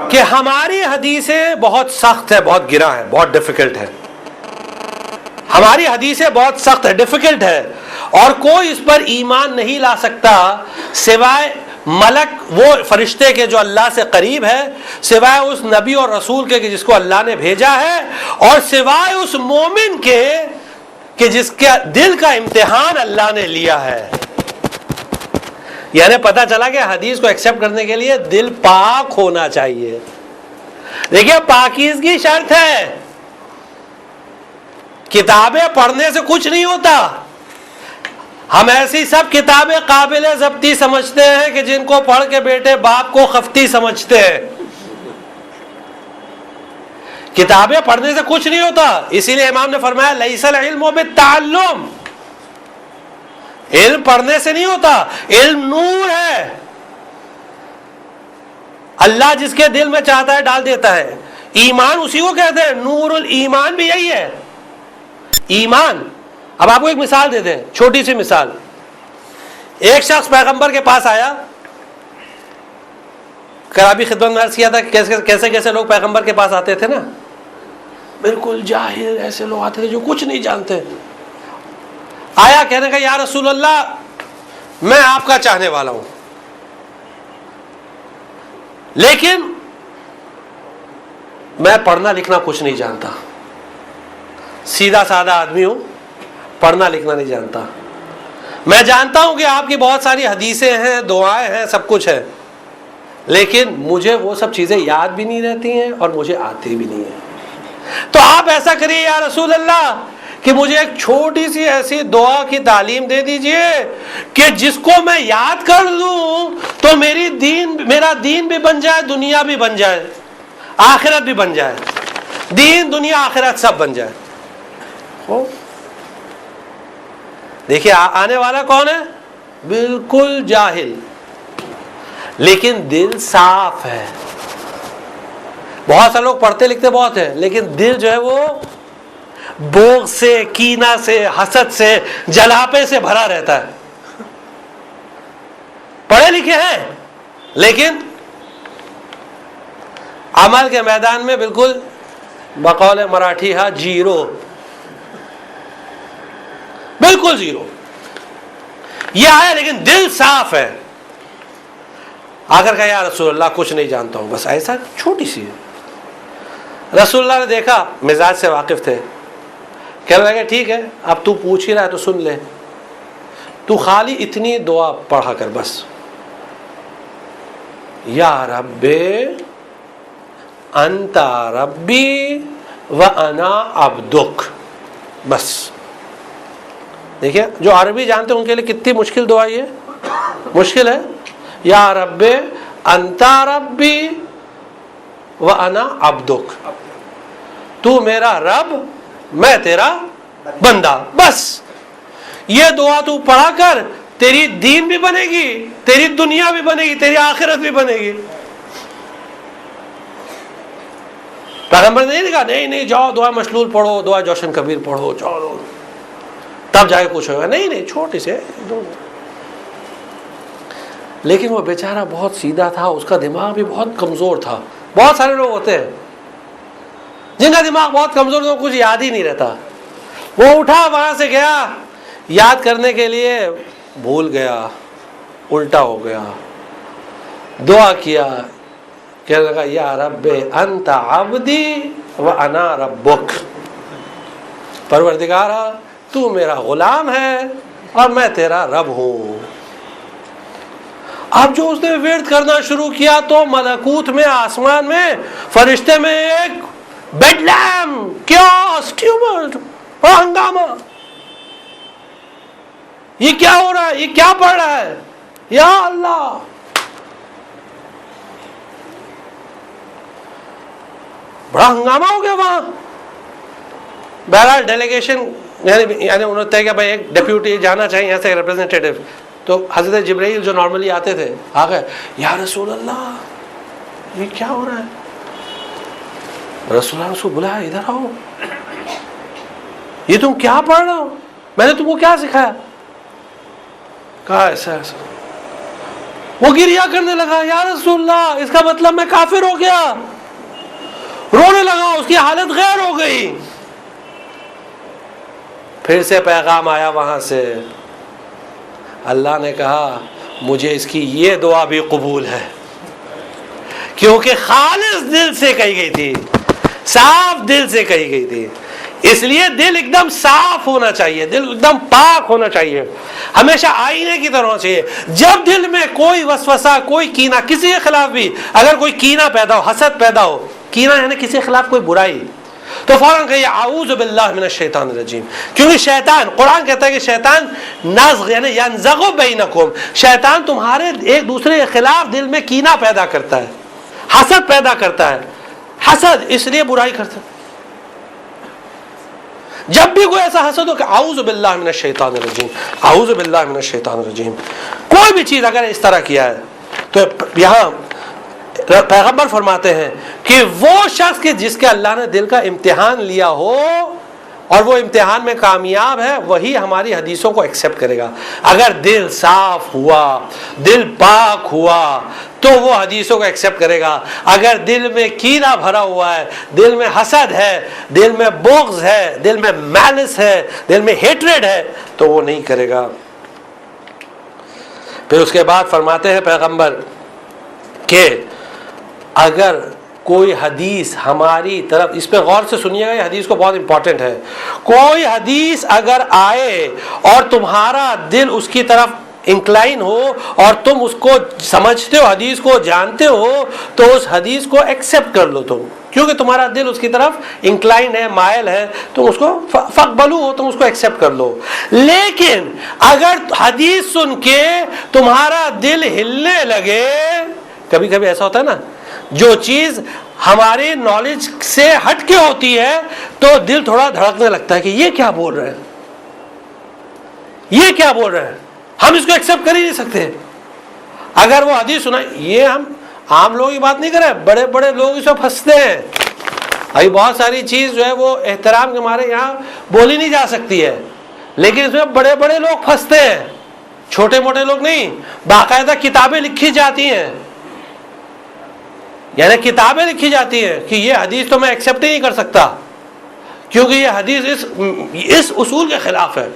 کہ ہماری حدیثیں بہت سخت ہے، بہت گرا ہے، بہت ڈیفیکلٹ ہے. ہماری حدیثیں بہت سخت ہے، ڈیفیکلٹ ہے، اور کوئی اس پر ایمان نہیں لا سکتا سوائے ملک، وہ فرشتے کے جو اللہ سے قریب ہے، سوائے اس نبی اور رسول کے جس کو اللہ نے بھیجا ہے، اور سوائے اس مومن کے کہ جس کے دل کا امتحان اللہ نے لیا ہے. یعنی پتہ چلا کہ حدیث کو ایکسیپٹ کرنے کے لیے دل پاک ہونا چاہیے. دیکھیے پاکیزگی شرط ہے، کتابیں پڑھنے سے کچھ نہیں ہوتا. ہم ایسی سب کتابیں قابل ضبطی سمجھتے ہیں کہ جن کو پڑھ کے بیٹے باپ کو خفتی سمجھتے ہیں. کتابیں پڑھنے سے کچھ نہیں ہوتا، اسی لیے امام نے فرمایا لیس العلم بالتعلم، علم پڑھنے سے نہیں ہوتا، علم نور ہے، اللہ جس کے دل میں چاہتا ہے ڈال دیتا ہے. ایمان اسی کو کہتے ہیں، نور الایمان بھی یہی ہے، ایمان. اب آپ کو ایک مثال دے دیں، چھوٹی سی مثال. ایک شخص پیغمبر کے پاس آیا، کل ابھی خدمت میں عرض کیا تھا کہ کیسے کیسے لوگ پیغمبر کے پاس آتے تھے نا، بالکل جاہل ایسے لوگ آتے تھے جو کچھ نہیں جانتے. آیا کہنے کا یا رسول اللہ میں آپ کا چاہنے والا ہوں، لیکن میں پڑھنا لکھنا کچھ نہیں جانتا، سیدھا سادہ آدمی ہوں، پڑھنا لکھنا نہیں جانتا. میں جانتا ہوں کہ آپ کی بہت ساری حدیثیں ہیں، دعائیں ہیں، سب کچھ ہے، لیکن مجھے وہ سب چیزیں یاد بھی نہیں رہتی ہیں اور مجھے آتی بھی نہیں ہیں. تو آپ ایسا کریے یا رسول اللہ کہ مجھے ایک چھوٹی سی ایسی دعا کی تعلیم دے دیجئے کہ جس کو میں یاد کر لوں تو میرا دین بھی بن جائے, دنیا بھی بن جائے, آخرت بھی بن جائے, دین دنیا آخرت سب بن جائے. دیکھیے آنے والا کون ہے؟ بالکل جاہل, لیکن دل صاف ہے. بہت سے لوگ پڑھتے لکھتے بہت ہیں, لیکن دل جو ہے وہ بغض سے, کینہ سے, حسد سے, جلاپے سے بھرا رہتا ہے. پڑھے لکھے ہیں لیکن عمل کے میدان میں بالکل بقول مراٹھی ہا جیرو, بالکل زیرو. یہ آیا لیکن دل صاف ہے. آخر کہا یا رسول اللہ کچھ نہیں جانتا ہوں, بس ایسا چھوٹی سی ہے. رسول اللہ نے دیکھا, مزاج سے واقف تھے, کہنے لگے ٹھیک ہے اب تو پوچھ ہی رہا ہے تو سن لے, تو خالی اتنی دعا پڑھا کر بس, یا رب انت ربی وانا عبدک. بس دیکھیے جو عربی جانتے ہیں ان کے لیے کتنی مشکل دعا یہ مشکل ہے. یا رب انت ربی وانا عبدک, تو میرا رب میں تیرا بندہ. بس یہ دعا تو پڑھا کر تیری دین بھی بنے گی, تیری دنیا بھی بنے گی, تیری آخرت بھی بنے گی. پیغمبر نے نہیں کہا نہیں جاؤ دعا مشلول پڑھو, دعا جوشن کبیر پڑھو, چلو تب جا کے کچھ ہوگا. نہیں چھوٹی سے. لیکن وہ بیچارہ بہت سیدھا تھا, اس کا دماغ بھی بہت کمزور تھا. بہت سارے لوگ ہوتے ہیں جن کا دماغ بہت کمزور تھا, کچھ یاد ہی نہیں رہتا. وہ اٹھا وہاں سے گیا یاد کرنے کے لیے, بھول گیا, الٹا ہو گیا. دعا کیا, کہنے لگا یا رب انت عبدی وانا ربک. پروردگارا تو میرا غلام ہے اور میں تیرا رب ہوں. اب جو اس نے ورد کرنا شروع کیا تو ملکوت میں, آسمان میں, فرشتے میں ایک بیڈ لیم, کیاس, ٹیومر اور ہنگامہ. یہ کیا ہو رہا ہے, یہ کیا پڑھ رہا ہے, یا اللہ. بڑا ہنگامہ ہو گیا وہاں. بہرحال ڈیلیگیشن یعنی انہوں نے طے کیا بھائی ایک ڈیپیوٹی جانا چاہیے یہاں سے, ریپرزینٹیٹو. تو حضرت جبرائیل جو نارملی آتے تھے آ گئے, یا رسول اللہ یہ کیا ہو رہا ہے. رسول اللہ نے اس کو بلایا, ادھر آؤ, یہ تم کیا پڑھ رہے ہو, میں نے تم کو کیا سکھایا. کہا ایسا ایسا. وہ گریا کرنے لگا, یا رسول اللہ اس کا مطلب میں کافر ہو گیا. رونے لگا, اس کی حالت غیر ہو گئی. پھر سے پیغام آیا وہاں سے, اللہ نے کہا مجھے اس کی یہ دعا بھی قبول ہے, کیونکہ خالص دل سے کہی گئی تھی, صاف دل سے کہی گئی تھی. اس لیے دل ایک دم صاف ہونا چاہیے, دل ایک دم پاک ہونا چاہیے, ہمیشہ آئینے کی طرح چاہیے. جب دل میں کوئی وسوسہ, کوئی کینہ, کسی کے خلاف بھی اگر کوئی کینہ پیدا ہو, حسد پیدا ہو, کینہ یعنی کسی کے خلاف کوئی برائی, تو فوراً کہیے اعوذ باللہ من الشیطان الرجیم. کیونکہ شیطان, قرآن کہتا ہے کہ شیطان نزغ یعنی ینزغ بینکم, شیطان تمہارے ایک دوسرے کے خلاف دل میں کینہ پیدا کرتا ہے, حسد پیدا کرتا ہے. حسد اس لیے برائی کرتا ہے. جب بھی کوئی ایسا حسد ہو کہ اعوذ باللہ من الشیطان الرجیم, اعوذ باللہ من الشیطان الرجیم, کوئی بھی چیز اگر اس طرح کیا ہے تو یہاں پیغمبر فرماتے ہیں کہ وہ شخص کہ جس کے اللہ نے دل کا امتحان لیا ہو اور وہ امتحان میں کامیاب ہے, وہی ہماری حدیثوں کو ایکسیپٹ کرے گا. اگر دل صاف ہوا, دل پاک ہوا تو وہ حدیثوں کو ایکسیپٹ کرے گا. اگر دل میں کینہ بھرا ہوا ہے, دل میں حسد ہے, دل میں بغض ہے, دل میں مالس ہے, دل میں ہیٹریڈ ہے, تو وہ نہیں کرے گا. پھر اس کے بعد فرماتے ہیں پیغمبر کہ اگر کوئی حدیث ہماری طرف, اس پہ غور سے سنیے گا, یہ حدیث کو بہت امپورٹنٹ ہے. کوئی حدیث اگر آئے اور تمہارا دل اس کی طرف انکلائن ہو اور تم اس کو سمجھتے ہو، حدیث کو جانتے ہو، تو اس حدیث کو ایکسیپٹ کر لو تم، کیونکہ تمہارا دل اس کی طرف انکلائن ہے، مائل ہے، تم اس کو فقبلو ہو، تم اس کو ایکسیپٹ کر لو۔ لیکن اگر حدیث سن کے تمہارا دل ہلنے لگے، کبھی کبھی ایسا ہوتا ہے نا، جو چیز ہماری نالج سے ہٹ کے ہوتی ہے تو دل تھوڑا دھڑکنے لگتا ہے کہ یہ کیا بول رہے ہیں، یہ کیا بول رہے ہیں، ہم اس کو ایکسیپٹ کر ہی نہیں سکتے۔ اگر وہ حدیث سنا، یہ ہم عام لوگوں کی بات نہیں کر رہے، بڑے بڑے لوگ اس میں پھنستے ہیں۔ ابھی بہت ساری چیز جو ہے وہ احترام کے مارے یہاں بولی نہیں جا سکتی ہے، لیکن اس میں بڑے بڑے لوگ پھنستے ہیں، چھوٹے موٹے لوگ نہیں۔ باقاعدہ کتابیں لکھی جاتی ہیں، یعنی کتابیں لکھی جاتی ہیں کہ یہ حدیث تو میں ایکسیپٹ ہی نہیں کر سکتا کیونکہ یہ حدیث اس اصول کے خلاف ہے۔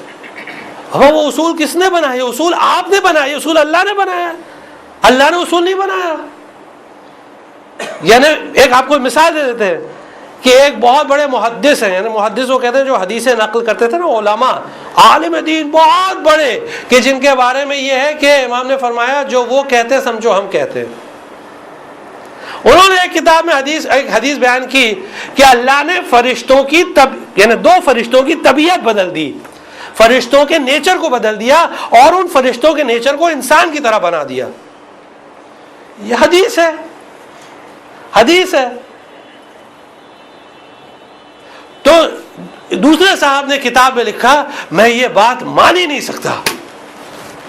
اب وہ اصول کس نے بنایا؟ یہ اصول آپ نے بنایا، یہ اصول اللہ نے بنایا، اللہ نے اصول نہیں بنایا۔ یعنی ایک آپ کو مثال دے دیتے ہیں کہ ایک بہت بڑے محدث ہیں، یعنی محدث وہ کہتے ہیں جو حدیثیں نقل کرتے تھے نا، علماء عالم دین بہت بڑے، کہ جن کے بارے میں یہ ہے کہ امام نے فرمایا جو وہ کہتے سمجھو ہم کہتے ہیں۔ انہوں نے ایک کتاب میں ایک حدیث بیان کی کہ اللہ نے فرشتوں کی یعنی 2 فرشتوں کی طبیعت بدل دی، فرشتوں کے نیچر کو بدل دیا اور ان فرشتوں کے نیچر کو انسان کی طرح بنا دیا۔ یہ حدیث ہے، حدیث ہے۔ تو دوسرے صاحب نے کتاب میں لکھا میں یہ بات مان ہی نہیں سکتا۔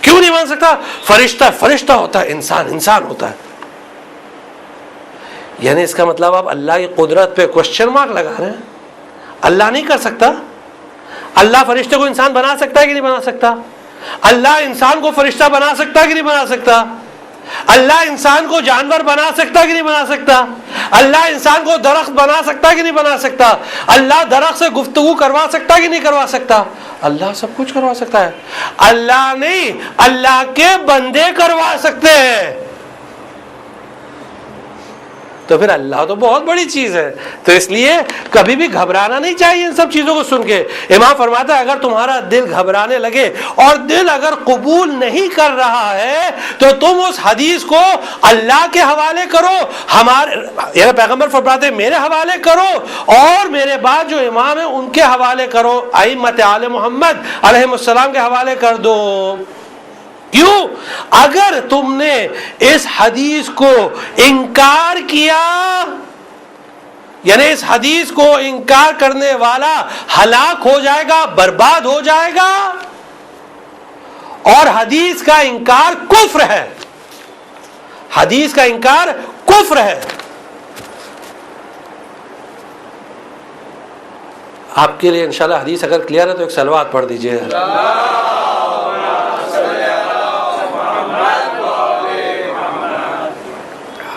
کیوں نہیں مان سکتا؟ فرشتہ فرشتہ ہوتا ہے، انسان انسان ہوتا ہے۔ یعنی اس کا مطلب آپ اللہ کی قدرت پہ کوشچن مارک لگا رہے ہیں۔ اللہ نہیں کر سکتا؟ اللہ فرشتے کو انسان بنا سکتا ہے کہ نہیں بنا سکتا؟ اللہ انسان کو فرشتہ بنا سکتا ہے کہ نہیں بنا سکتا؟ اللہ انسان کو جانور بنا سکتا ہے کہ نہیں بنا سکتا؟ اللہ انسان کو درخت بنا سکتا ہے کہ نہیں بنا سکتا؟ اللہ درخت سے گفتگو کروا سکتا ہے کہ نہیں کروا سکتا؟ اللہ سب کچھ کروا سکتا ہے۔ اللہ نہیں، اللہ کے بندے کروا سکتے ہیں۔ تو پھر اللہ تو بہت بڑی چیز ہے، تو اس لیے کبھی بھی گھبرانا نہیں چاہیے ان سب چیزوں کو سن کے۔ امام فرماتا ہے اگر تمہارا دل گھبرانے لگے اور دل اگر قبول نہیں کر رہا ہے تو تم اس حدیث کو اللہ کے حوالے کرو، یعنی پیغمبر فرماتے ہیں میرے حوالے کرو، اور میرے بعد جو امام ہیں ان کے حوالے کرو، ائمۃ آل محمد علیہ السلام کے حوالے کر دو۔ کیوں؟ اگر تم نے اس حدیث کو انکار کیا، یعنی اس حدیث کو انکار کرنے والا ہلاک ہو جائے گا، برباد ہو جائے گا، اور حدیث کا انکار کفر ہے، حدیث کا انکار کفر ہے۔ آپ کے لیے انشاءاللہ حدیث اگر کلیئر ہے تو ایک صلوات پڑھ دیجئے۔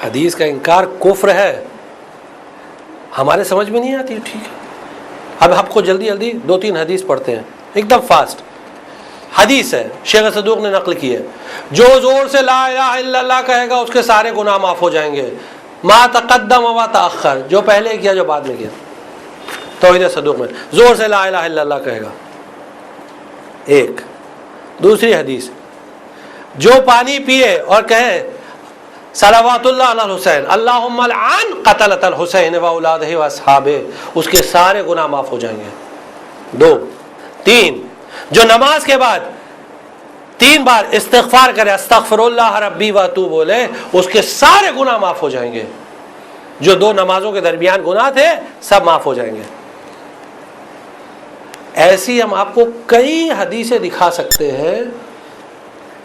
حدیث کا انکار کفر ہے، ہمارے سمجھ میں نہیں آتی، ٹھیک ہے۔ اب آپ کو جلدی 2-3 حدیث پڑھتے ہیں ایک دم فاسٹ۔ حدیث ہے، شیخ صدوق نے نقل کی ہے، جو زور سے لا الہ الا اللہ کہے گا اس کے سارے گناہ معاف ہو جائیں گے، ما تقدم و تاخر، جو پہلے کیا جو بعد میں کیا۔ توحید صدوق میں زور سے لا الہ الا اللہ کہے گا ایک۔ دوسری حدیث، جو پانی پیے اور کہے صلوات اللہ علی الحسین اللہم لعن قتلۃ الحسین و اولادہ و اصحابہ، اس کے سارے گناہ معاف ہو جائیں گے۔ 2 3 جو نماز کے بعد 3 بار استغفار کرے، استغفر اللہ ربی و اتوب بولے، اس کے سارے گناہ معاف ہو جائیں گے، جو 2 نمازوں کے درمیان گناہ تھے سب معاف ہو جائیں گے۔ ایسی ہم آپ کو کئی حدیثیں دکھا سکتے ہیں،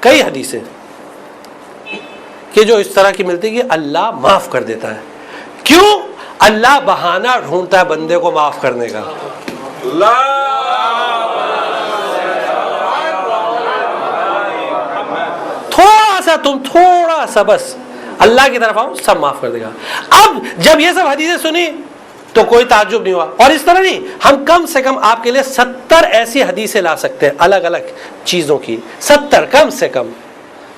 کئی حدیثیں کہ جو اس طرح کی ملتی ہے کہ اللہ معاف کر دیتا ہے۔ کیوں؟ اللہ بہانہ ڈھونڈتا ہے بندے کو معاف کرنے کا۔ تھوڑا سا بس اللہ کی طرف آؤ، سب معاف کر دے گا۔ اب جب یہ سب حدیثیں سنی تو کوئی تعجب نہیں ہوا، اور اس طرح نہیں، ہم کم سے کم آپ کے لیے 70 ایسی حدیثیں لا سکتے ہیں الگ الگ چیزوں کی، 70 کم سے کم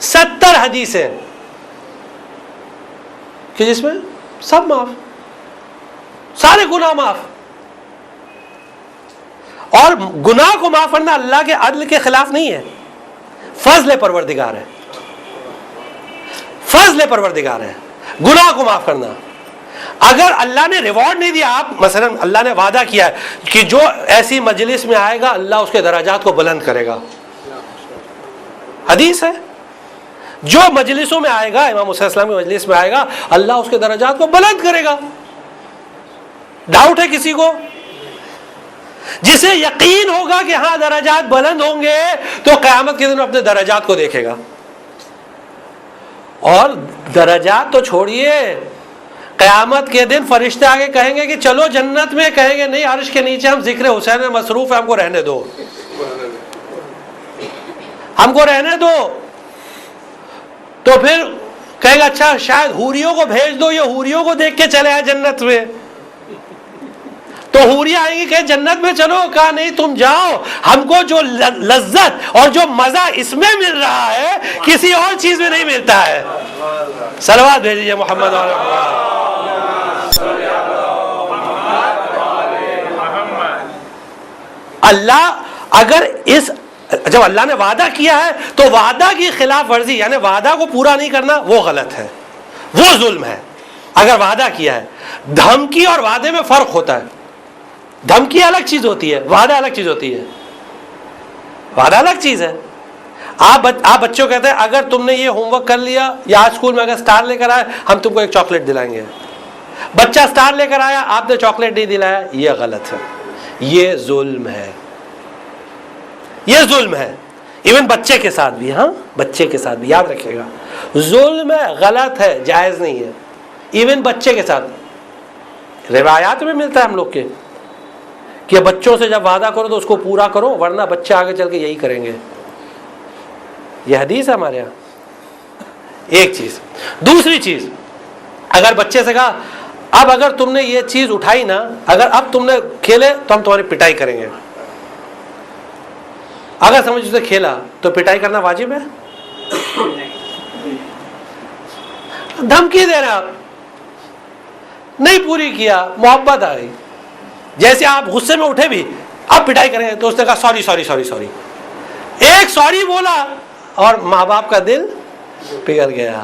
70 حدیثیں کہ جس میں سب معاف، سارے گناہ معاف۔ اور گناہ کو معاف کرنا اللہ کے عدل کے خلاف نہیں ہے، فضل پروردگار ہے، فضل پروردگار ہے گناہ کو معاف کرنا. اگر اللہ نے ریوارڈ نہیں دیا، آپ مثلا اللہ نے وعدہ کیا ہے کہ جو ایسی مجلس میں آئے گا اللہ اس کے درجات کو بلند کرے گا، حدیث ہے. جو مجلسوں میں آئے گا، امام حسین السلام کی مجلس میں آئے گا، اللہ اس کے درجات کو بلند کرے گا. ڈاؤٹ ہے کسی کو؟ جسے یقین ہوگا کہ ہاں درجات بلند ہوں گے تو قیامت کے دن اپنے درجات کو دیکھے گا. اور درجات تو چھوڑیے، قیامت کے دن فرشتے آگے کہیں گے کہ چلو جنت میں، کہیں گے نہیں عرش کے نیچے ہم ذکر حسین میں مصروف ہیں، ہم کو رہنے دو، ہم کو رہنے دو. تو پھر کہیں گے اچھا شاید حوریوں کو بھیج دو، یہ حوریوں کو دیکھ کے چلے آئے جنت میں. تو حوریاں آئیں گی کہ جنت میں چلو، کہا نہیں تم جاؤ، ہم کو جو لذت اور جو مزہ اس میں مل رہا ہے کسی اور چیز میں نہیں ملتا ہے. صلوات بھیجیے محمد علیہ وسلم. اللہ اگر جب اللہ نے وعدہ کیا ہے تو وعدہ کی خلاف ورزی یعنی وعدہ کو پورا نہیں کرنا وہ غلط ہے، وہ ظلم ہے. اگر وعدہ کیا ہے، دھمکی اور وعدے میں فرق ہوتا ہے. دھمکی الگ چیز ہوتی ہے، وعدہ الگ چیز ہوتی ہے. وعدہ الگ چیز ہے. آپ بچوں کہتے ہیں اگر تم نے یہ ہوم ورک کر لیا یا آج اسکول میں اگر اسٹار لے کر آئے ہم تم کو ایک چاکلیٹ دلائیں گے. بچہ اسٹار لے کر آیا، آپ نے چاکلیٹ نہیں دلایا، یہ غلط ہے، یہ ظلم ہے، یہ ظلم ہے. ایون بچے کے ساتھ بھی، ہاں بچے کے ساتھ بھی یاد رکھیے گا، ظلم ہے، غلط ہے، جائز نہیں ہے. ایون بچے کے ساتھ روایات میں ملتا ہے ہم لوگ کے کہ بچوں سے جب وعدہ کرو تو اس کو پورا کرو ورنہ بچے آگے چل کے یہی کریں گے. یہ حدیث ہے ہمارے یہاں. ایک چیز. دوسری چیز، اگر بچے سے کہا اب اگر تم نے یہ چیز اٹھائی نا، اگر اب تم نے کھیلے تو ہم تمہاری پٹائی کریں گے. اگر سمجھ اسے کھیلا تو پٹائی کرنا واجب ہے؟ دھمکی دے رہے آپ، نہیں پوری کیا، محبت آ گئی. جیسے آپ غصے میں اٹھے بھی اب پٹائی کریں گے تو اس نے کہا سوری سوری سوری سوری، ایک سوری بولا اور ماں باپ کا دل پگھل گیا.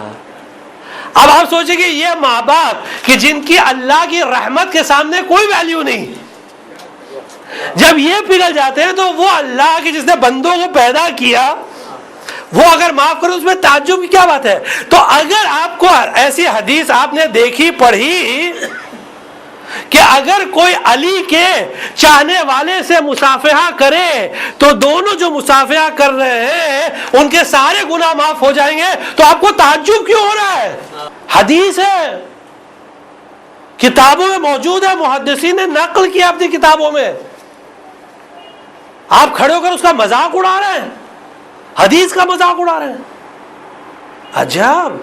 اب آپ سوچیں کہ یہ ماں باپ کہ جن کی اللہ کی رحمت کے سامنے کوئی ویلیو نہیں، جب یہ پگھل جاتے ہیں تو وہ اللہ کی جس نے بندوں کو پیدا کیا وہ اگر معاف کرے اس میں تعجب کی کیا بات ہے. تو اگر آپ کو ایسی حدیث آپ نے دیکھی پڑھی کہ اگر کوئی علی کے چاہنے والے سے مصافحہ کرے تو دونوں جو مصافحہ کر رہے ہیں ان کے سارے گناہ معاف ہو جائیں گے، تو آپ کو تعجب کیوں ہو رہا ہے؟ حدیث ہے، کتابوں میں موجود ہے، محدثین نے نقل کیا اپنی کتابوں میں. آپ کھڑے ہو کر اس کا مذاق اڑا رہے ہیں، حدیث کا مذاق اڑا رہے ہیں. عجب.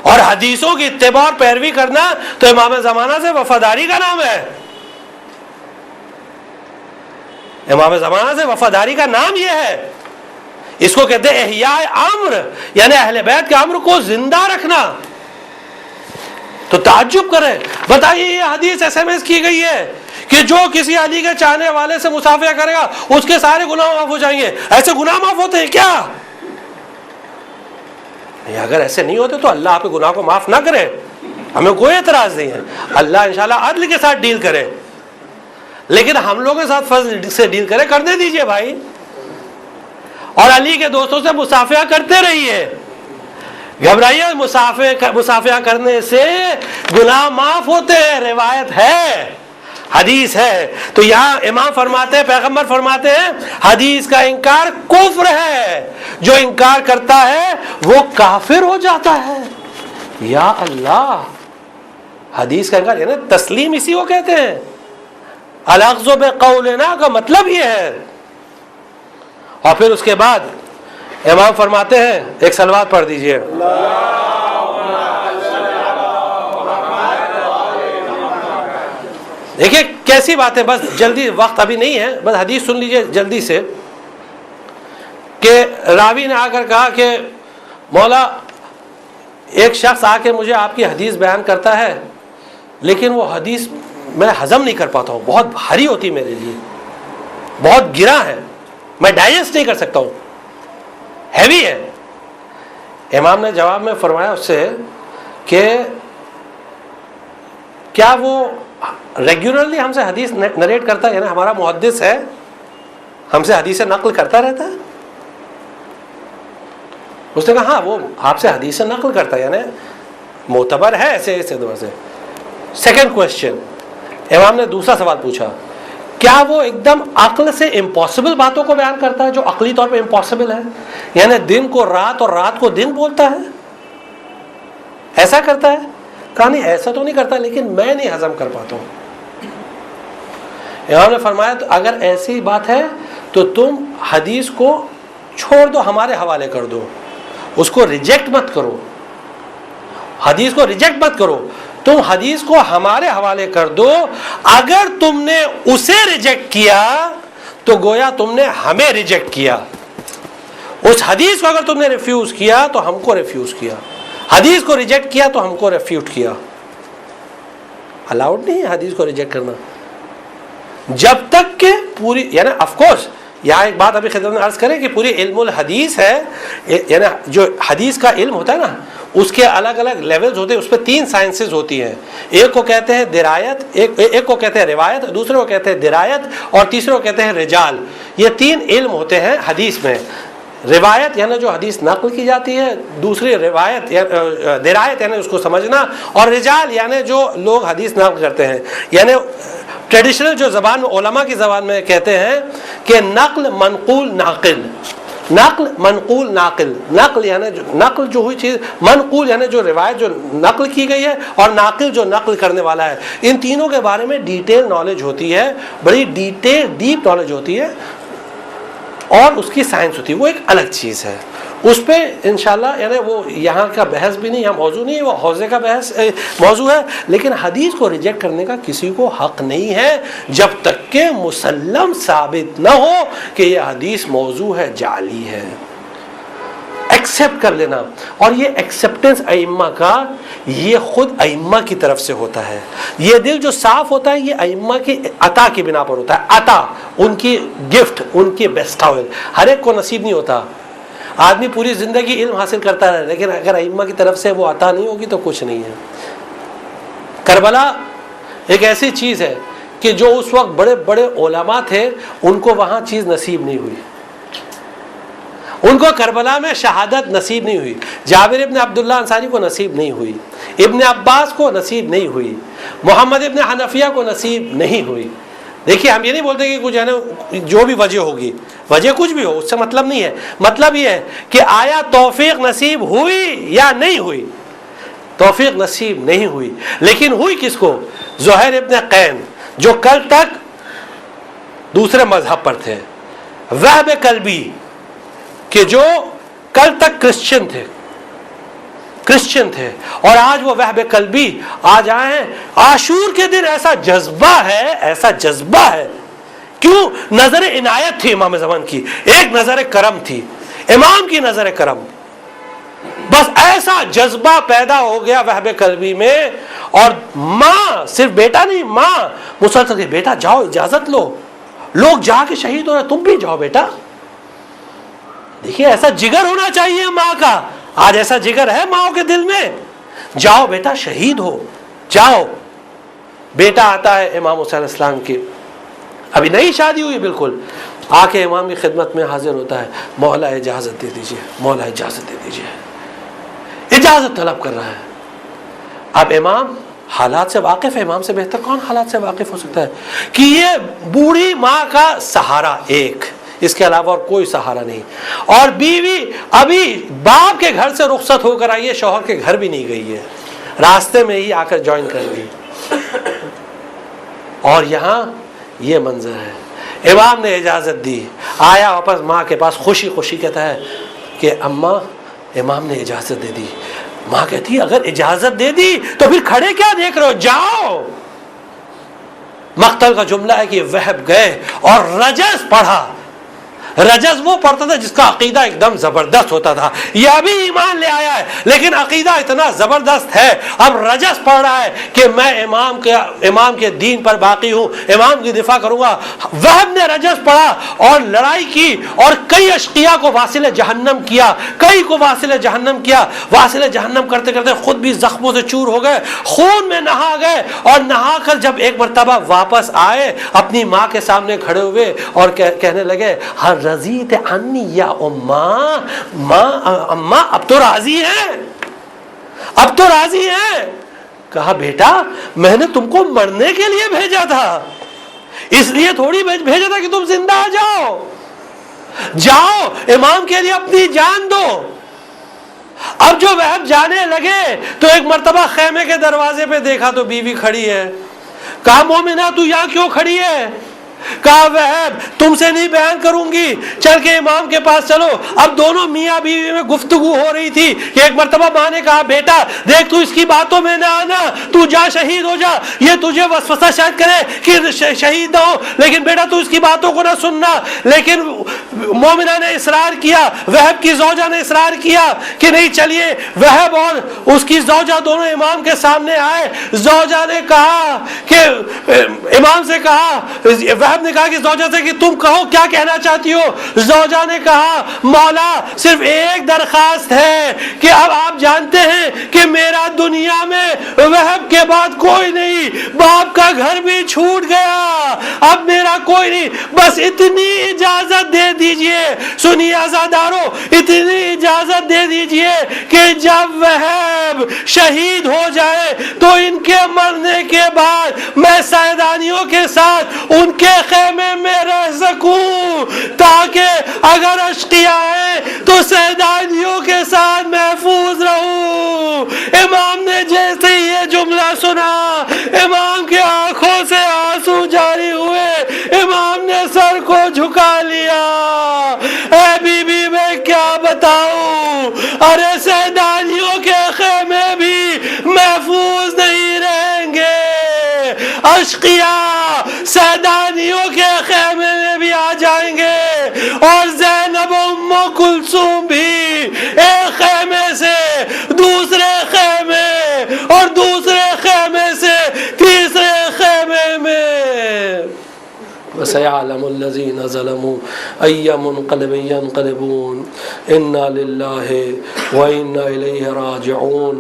اور حدیثوں کی اتباع اور پیروی کرنا تو امام زمانہ سے وفاداری کا نام ہے. امام زمانہ سے وفاداری کا نام یہ ہے. اس کو کہتے ہیں احیاء امر، یعنی اہل بیت کے امر کو زندہ رکھنا. تو تعجب کریں، بتائیے یہ حدیث SMS کی گئی ہے کہ جو کسی علی کے چاہنے والے سے مصافحہ کرے گا اس کے سارے گناہ معاف ہو جائیں گے. ایسے گناہ معاف ہوتے ہیں کیا؟ اگر ایسے نہیں ہوتے تو اللہ آپ کے گناہ کو معاف نہ کرے، ہمیں کوئی اعتراض نہیں ہے. اللہ انشاءاللہ عدل کے ساتھ ڈیل کرے، لیکن ہم لوگوں کے ساتھ فضل سے ڈیل کرے، کرنے دیجئے بھائی. اور علی کے دوستوں سے مصافحہ کرتے رہیے. گھبرائیے، مصافحہ کرنے سے گناہ معاف ہوتے ہیں، روایت ہے، حدیث ہے. تو یہاں امام فرماتے ہیں، پیغمبر فرماتے ہیں حدیث کا انکار کفر ہے، جو انکار کرتا ہے وہ کافر ہو جاتا ہے. یا اللہ، حدیث کا انکار یعنی تسلیم اسی کو کہتے ہیں. الاخذ بقولنا کا مطلب یہ ہے. اور پھر اس کے بعد امام فرماتے ہیں، ایک صلوات پڑھ دیجئے. دیکھیے کیسی بات ہے، بس جلدی، وقت ابھی نہیں ہے، بس حدیث سن لیجئے جلدی سے. کہ راوی نے آ کر کہا کہ مولا ایک شخص آ کے مجھے آپ کی حدیث بیان کرتا ہے لیکن وہ حدیث میں ہضم نہیں کر پاتا ہوں، بہت بھاری ہوتی میرے لیے، بہت گرا ہے، میں ڈائجسٹ نہیں کر سکتا ہوں. ہیوی ہے. امام نے جواب میں فرمایا اس سے کہ کیا وہ ریگولرلی ہم سے حدیث نریٹ کرتا ہے, یعنی ہمارا محدث ہے, ہم سے حدیث نقل کرتا رہتا ہے؟ اس نے کہا ہاں وہ آپ سے حدیث نقل کرتا ہے, یعنی معتبر ہے ایسے ایسے دور سے. سیکنڈ کوشچن, امام نے دوسرا سوال پوچھا, کیا وہ ایک دم عقل سے امپاسبل باتوں کو بیان کرتا ہے جو عقلی طور پہ امپاسبل ہے, یعنی دن کو رات اور رات کو دن بولتا ہے, ایسا کرتا ہے؟ کہا نہیں ایسا تو نہیں کرتا, لیکن میں نہیں ہضم کر پاتا ہوں. امام نے فرمایا تو اگر ایسی بات ہے تو تم حدیث کو چھوڑ دو, ہمارے حوالے کر دو, اس کو ریجیکٹ مت کرو, حدیث کو ریجیکٹ مت کرو, تم حدیث کو ہمارے حوالے کر دو. اگر تم نے اسے ریجیکٹ کیا تو گویا تم نے ہمیں ریجیکٹ کیا. اس حدیث کو اگر تم نے ریفیوز کیا تو ہم کو ریفیوز کیا, حدیث کو ریجیکٹ کیا تو ہم کو ریفیوٹ کیا. الاؤڈ نہیں ہے حدیث کو ریجیکٹ کرنا جب تک کہ پوری, یعنی آف کورس یہاں ایک بات ابھی خدمت میں عرض کریں کہ پوری علم الحدیث ہے, یعنی جو حدیث کا علم ہوتا ہے نا اس کے الگ الگ لیولز ہوتے ہیں, اس پہ 3 سائنسز ہوتی ہیں. ایک کو کہتے ہیں درایت, ایک کو کہتے ہیں روایت, دوسرے کو کہتے ہیں درایت, اور تیسرے کو کہتے ہیں رجال. یہ 3 علم ہوتے ہیں حدیث میں. روایت یعنی جو حدیث نقل کی جاتی ہے, دوسری روایت درایت یعنی اس کو سمجھنا, اور رجال یعنی جو لوگ حدیث نقل کرتے ہیں. یعنی ٹریڈیشنل جو زبان میں علماء کی زبان میں کہتے ہیں کہ نقل منقول ناقل, نقل منقول ناقل. نقل یعنی نقل جو ہوئی چیز, منقول یعنی جو روایت جو نقل کی گئی ہے, اور ناقل جو نقل کرنے والا ہے. ان تینوں کے بارے میں ڈیٹیل نالج ہوتی ہے, بڑی ڈیپ نالج ہوتی ہے, اور اس کی سائنس ہوتی ہے, وہ ایک الگ چیز ہے. اس پہ انشاءاللہ یعنی وہ یہاں کا بحث بھی نہیں, یہاں موضوع نہیں ہے, وہ حوزے کا بحث موضوع ہے. لیکن حدیث کو ریجیکٹ کرنے کا کسی کو حق نہیں ہے جب تک کہ مسلم ثابت نہ ہو کہ یہ حدیث موضوع ہے, جعلی ہے. ایکسیپٹ کر لینا, اور یہ ایکسیپٹنس ائمہ کا یہ خود ائمہ کی طرف سے ہوتا ہے. یہ دل جو صاف ہوتا ہے یہ ائمہ کی عطا کی بنا پر ہوتا ہے. عطا ان کی گفٹ, ان کی بیسٹاول, ہر ایک کو نصیب نہیں ہوتا. آدمی پوری زندگی علم حاصل کرتا رہے, لیکن اگر ائمہ کی طرف سے وہ عطا نہیں ہوگی تو کچھ نہیں ہے. کربلا ایک ایسی چیز ہے کہ جو اس وقت بڑے بڑے علماء تھے ان کو وہاں چیز نصیب نہیں ہوئی, ان کو کربلا میں شہادت نصیب نہیں ہوئی. جابر ابن عبداللہ انصاری کو نصیب نہیں ہوئی, ابن عباس کو نصیب نہیں ہوئی, محمد ابن حنفیہ کو نصیب نہیں ہوئی. دیکھیے ہم یہ نہیں بولتے کہ کچھ ہے نا جو بھی وجہ ہوگی, وجہ کچھ بھی ہو اس سے مطلب نہیں ہے. مطلب یہ ہے کہ آیا توفیق نصیب ہوئی یا نہیں ہوئی. توفیق نصیب نہیں ہوئی, لیکن ہوئی کس کو؟ زہیر ابن قین جو کل تک دوسرے مذہب پر تھے, وہب کلبی کہ جو کل تک کرسچن تھے اور آج وہ وہب قلبی آج آئے ہیں. عاشور کے دن ایسا جذبہ ہے. کیوں؟ نظر عنایت تھی امام زمان کی, ایک نظر کرم تھی, امام کی نظر کرم. بس ایسا جذبہ پیدا ہو گیا وہب قلبی میں, اور ماں صرف بیٹا نہیں, ماں مسلسل کہ بیٹا جاؤ اجازت لو, لوگ جا کے شہید ہو رہے, تم بھی جاؤ بیٹا. دیکھیے ایسا جگر ہونا چاہیے ماں کا. آج ایسا جگر ہے ماؤں کے دل میں, جاؤ بیٹا شہید ہو جاؤ. بیٹا آتا ہے امام حسین علیہ السلام کی, ابھی نئی شادی ہوئی بالکل, آ کے امام کی خدمت میں حاضر ہوتا ہے, مولا اجازت دے دیجیے, مولا اجازت دے دیجیے, اجازت طلب کر رہا ہے. اب امام حالات سے واقف ہے, امام سے بہتر کون حالات سے واقف ہو سکتا ہے کہ یہ بوڑھی ماں کا سہارا ایک, اس کے علاوہ اور کوئی سہارا نہیں, اور بیوی ابھی باپ کے گھر سے رخصت ہو کر آئی ہے, شوہر کے گھر بھی نہیں گئی ہے, راستے میں ہی آ کر جوائن کر لی. اور یہاں یہ منظر ہے, امام نے اجازت دی, آیا واپس ماں کے پاس خوشی خوشی کہتا ہے کہ اماں امام نے اجازت دے دی. ماں کہتی ہے اگر اجازت دے دی تو پھر کھڑے کیا دیکھ رہے ہو, جاؤ. مقتل کا جملہ ہے کہ وہب گئے اور رجز پڑھا, رجز وہ پڑھتا تھا جس کا عقیدہ ایک دم زبردست ہوتا تھا. یہ ابھی ایمان لے آیا ہے لیکن عقیدہ اتنا زبردست ہے, اب رجز پڑھ رہا ہے کہ میں امام کے دین پر باقی ہوں, امام کی دفاع کروں گا. وہب نے رجز پڑھا اور لڑائی کی اور کئی اشقیاء کو واصل جہنم کیا, کئی کو واصل جہنم کیا. واصل جہنم کرتے کرتے خود بھی زخموں سے چور ہو گئے, خون میں نہا گئے, اور نہا کر جب ایک مرتبہ واپس آئے اپنی ماں کے سامنے کھڑے ہوئے اور کہنے لگے ہر رضیت عنی یا اماں, اماں اب تو راضی ہیں, اب تو راضی ہیں. کہا بیٹا میں نے تم کو مرنے کے لیے بھیجا تھا, اس لیے تھوڑی بھیجا تھا کہ تم زندہ آ جاؤ, جاؤ امام کے لیے اپنی جان دو. اب جو وہب جانے لگے تو ایک مرتبہ خیمے کے دروازے پہ دیکھا تو بیوی کھڑی ہے. کہا مومنہ تو یہاں کیوں کھڑی ہے؟ کہا وہب تم سے نہیں بیان کروں گی, چل کے امام کے پاس چلو. اب دونوں میاں بیوی میں گفتگو ہو رہی تھی کہ ایک مرتبہ ماں نے کہا بیٹا دیکھ تو اس کی باتوں میں نہ آنا, تو جا شہید ہو جا, یہ تجھے وسوسہ شاید کرے کہ شہید نہ ہو, لیکن بیٹا تو اس کی باتوں کو نہ سننا. لیکن مومنہ نے اصرار کیا, وہب کی زوجہ نے اصرار کیا کہ نہیں چلیے. وہب اور اس کی زوجہ دونوں امام کے سامنے آئے. زوجہ نے کہا کہ امام سے کہا, وہب نے کہا کہ زوجہ سے کہ تم کہو کیا کہنا چاہتی ہو. زوجہ نے کہا مولا صرف ایک درخواست ہے کہ اب آپ جانتے ہیں کہ میرا دنیا میں وہب کے بعد کوئی نہیں, باپ کا گھر بھی چھوٹ گیا, اب میرا کوئی نہیں, بس اتنی اجازت دے دیجئے. سنیے عزادارو, اتنی اجازت دے دیجئے کہ جب وہب شہید ہو جائے تو ان کے مرنے کے بعد میں سیدانیوں کے ساتھ ان کے خیمے میں رہ سکوں, تاکہ اگر اشقیاء آئے تو سیدانیوں کے ساتھ محفوظ رہوں. امام نے جیسے یہ جملہ سنا امام کی آنکھوں سے آنسو جاری ہوئے, امام نے سر کو جھکا لیا. اے بی بی میں کیا بتاؤں, ارے سیدانیوں کے خیمے بھی محفوظ نہیں رہیں گے, اشقیاء سیدانیوں کے خیمے میں بھی آ جائیں گے, اور زینب ام کلثوم بھی ایک خیمے سے دوسرے خیمے اور دوسرے خیمے سے تیسرے خیمے میں. وَسَيَعْلَمُ الَّذِينَ ظَلَمُوا أَيَّ مُنْقَلِبٍ يَنْقَلِبُونَ إِنَّا لِلَّهِ وَإِنَّا إِلَيْهِ رَاجِعُونَ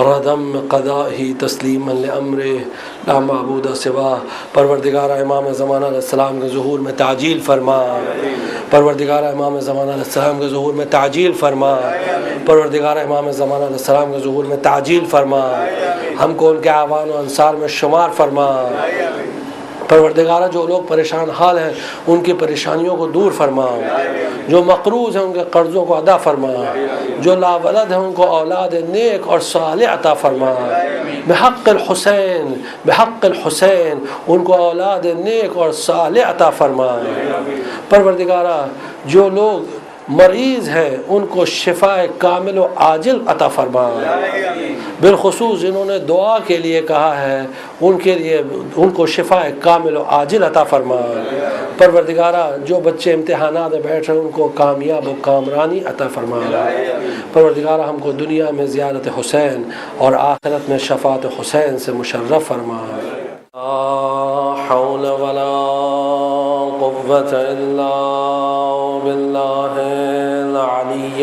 رَدَمْ قَضَائِهِ تَسْلِيمًا لِأَمْرِهِ لا معبود سوا. پروردگارہ امام زمانہ علیہ السلام کے ظہور میں تعجیل فرما, پروردگارہ امام زمانہ علیہ السلام کے ظہور میں تعجیل فرما, پروردگارہ امام زمانہ علیہ السلام کے ظہور میں تعجیل فرما, ہم کو ان کے اعوان و انصار میں شمار فرما. پروردگارہ جو لوگ پریشان حال ہیں ان کی پریشانیوں کو دور فرما, جو مقروض ہیں ان کے قرضوں کو ادا فرما, جو لاولد ہیں ان کو اولاد نیک اور صالح عطا فرما. بحق الحسین, بحق الحسین ان کو اولاد نیک اور صالح عطا فرما. پروردگارہ جو لوگ مریض ہیں ان کو شفاء کامل و عاجل عطا فرما. بالخصوص جنہوں نے دعا کے لیے کہا ہے ان کے لیے ان کو شفاء کامل و عاجل عطا فرما. پروردگارہ جو بچے امتحانات میں بیٹھ رہے ہیں ان کو کامیاب و کامرانی عطا فرما. پروردگارہ ہم کو دنیا میں زیارت حسین اور آخرت میں شفاعت حسین سے مشرف فرما. لا حول ولا قوة إلا بالله العلي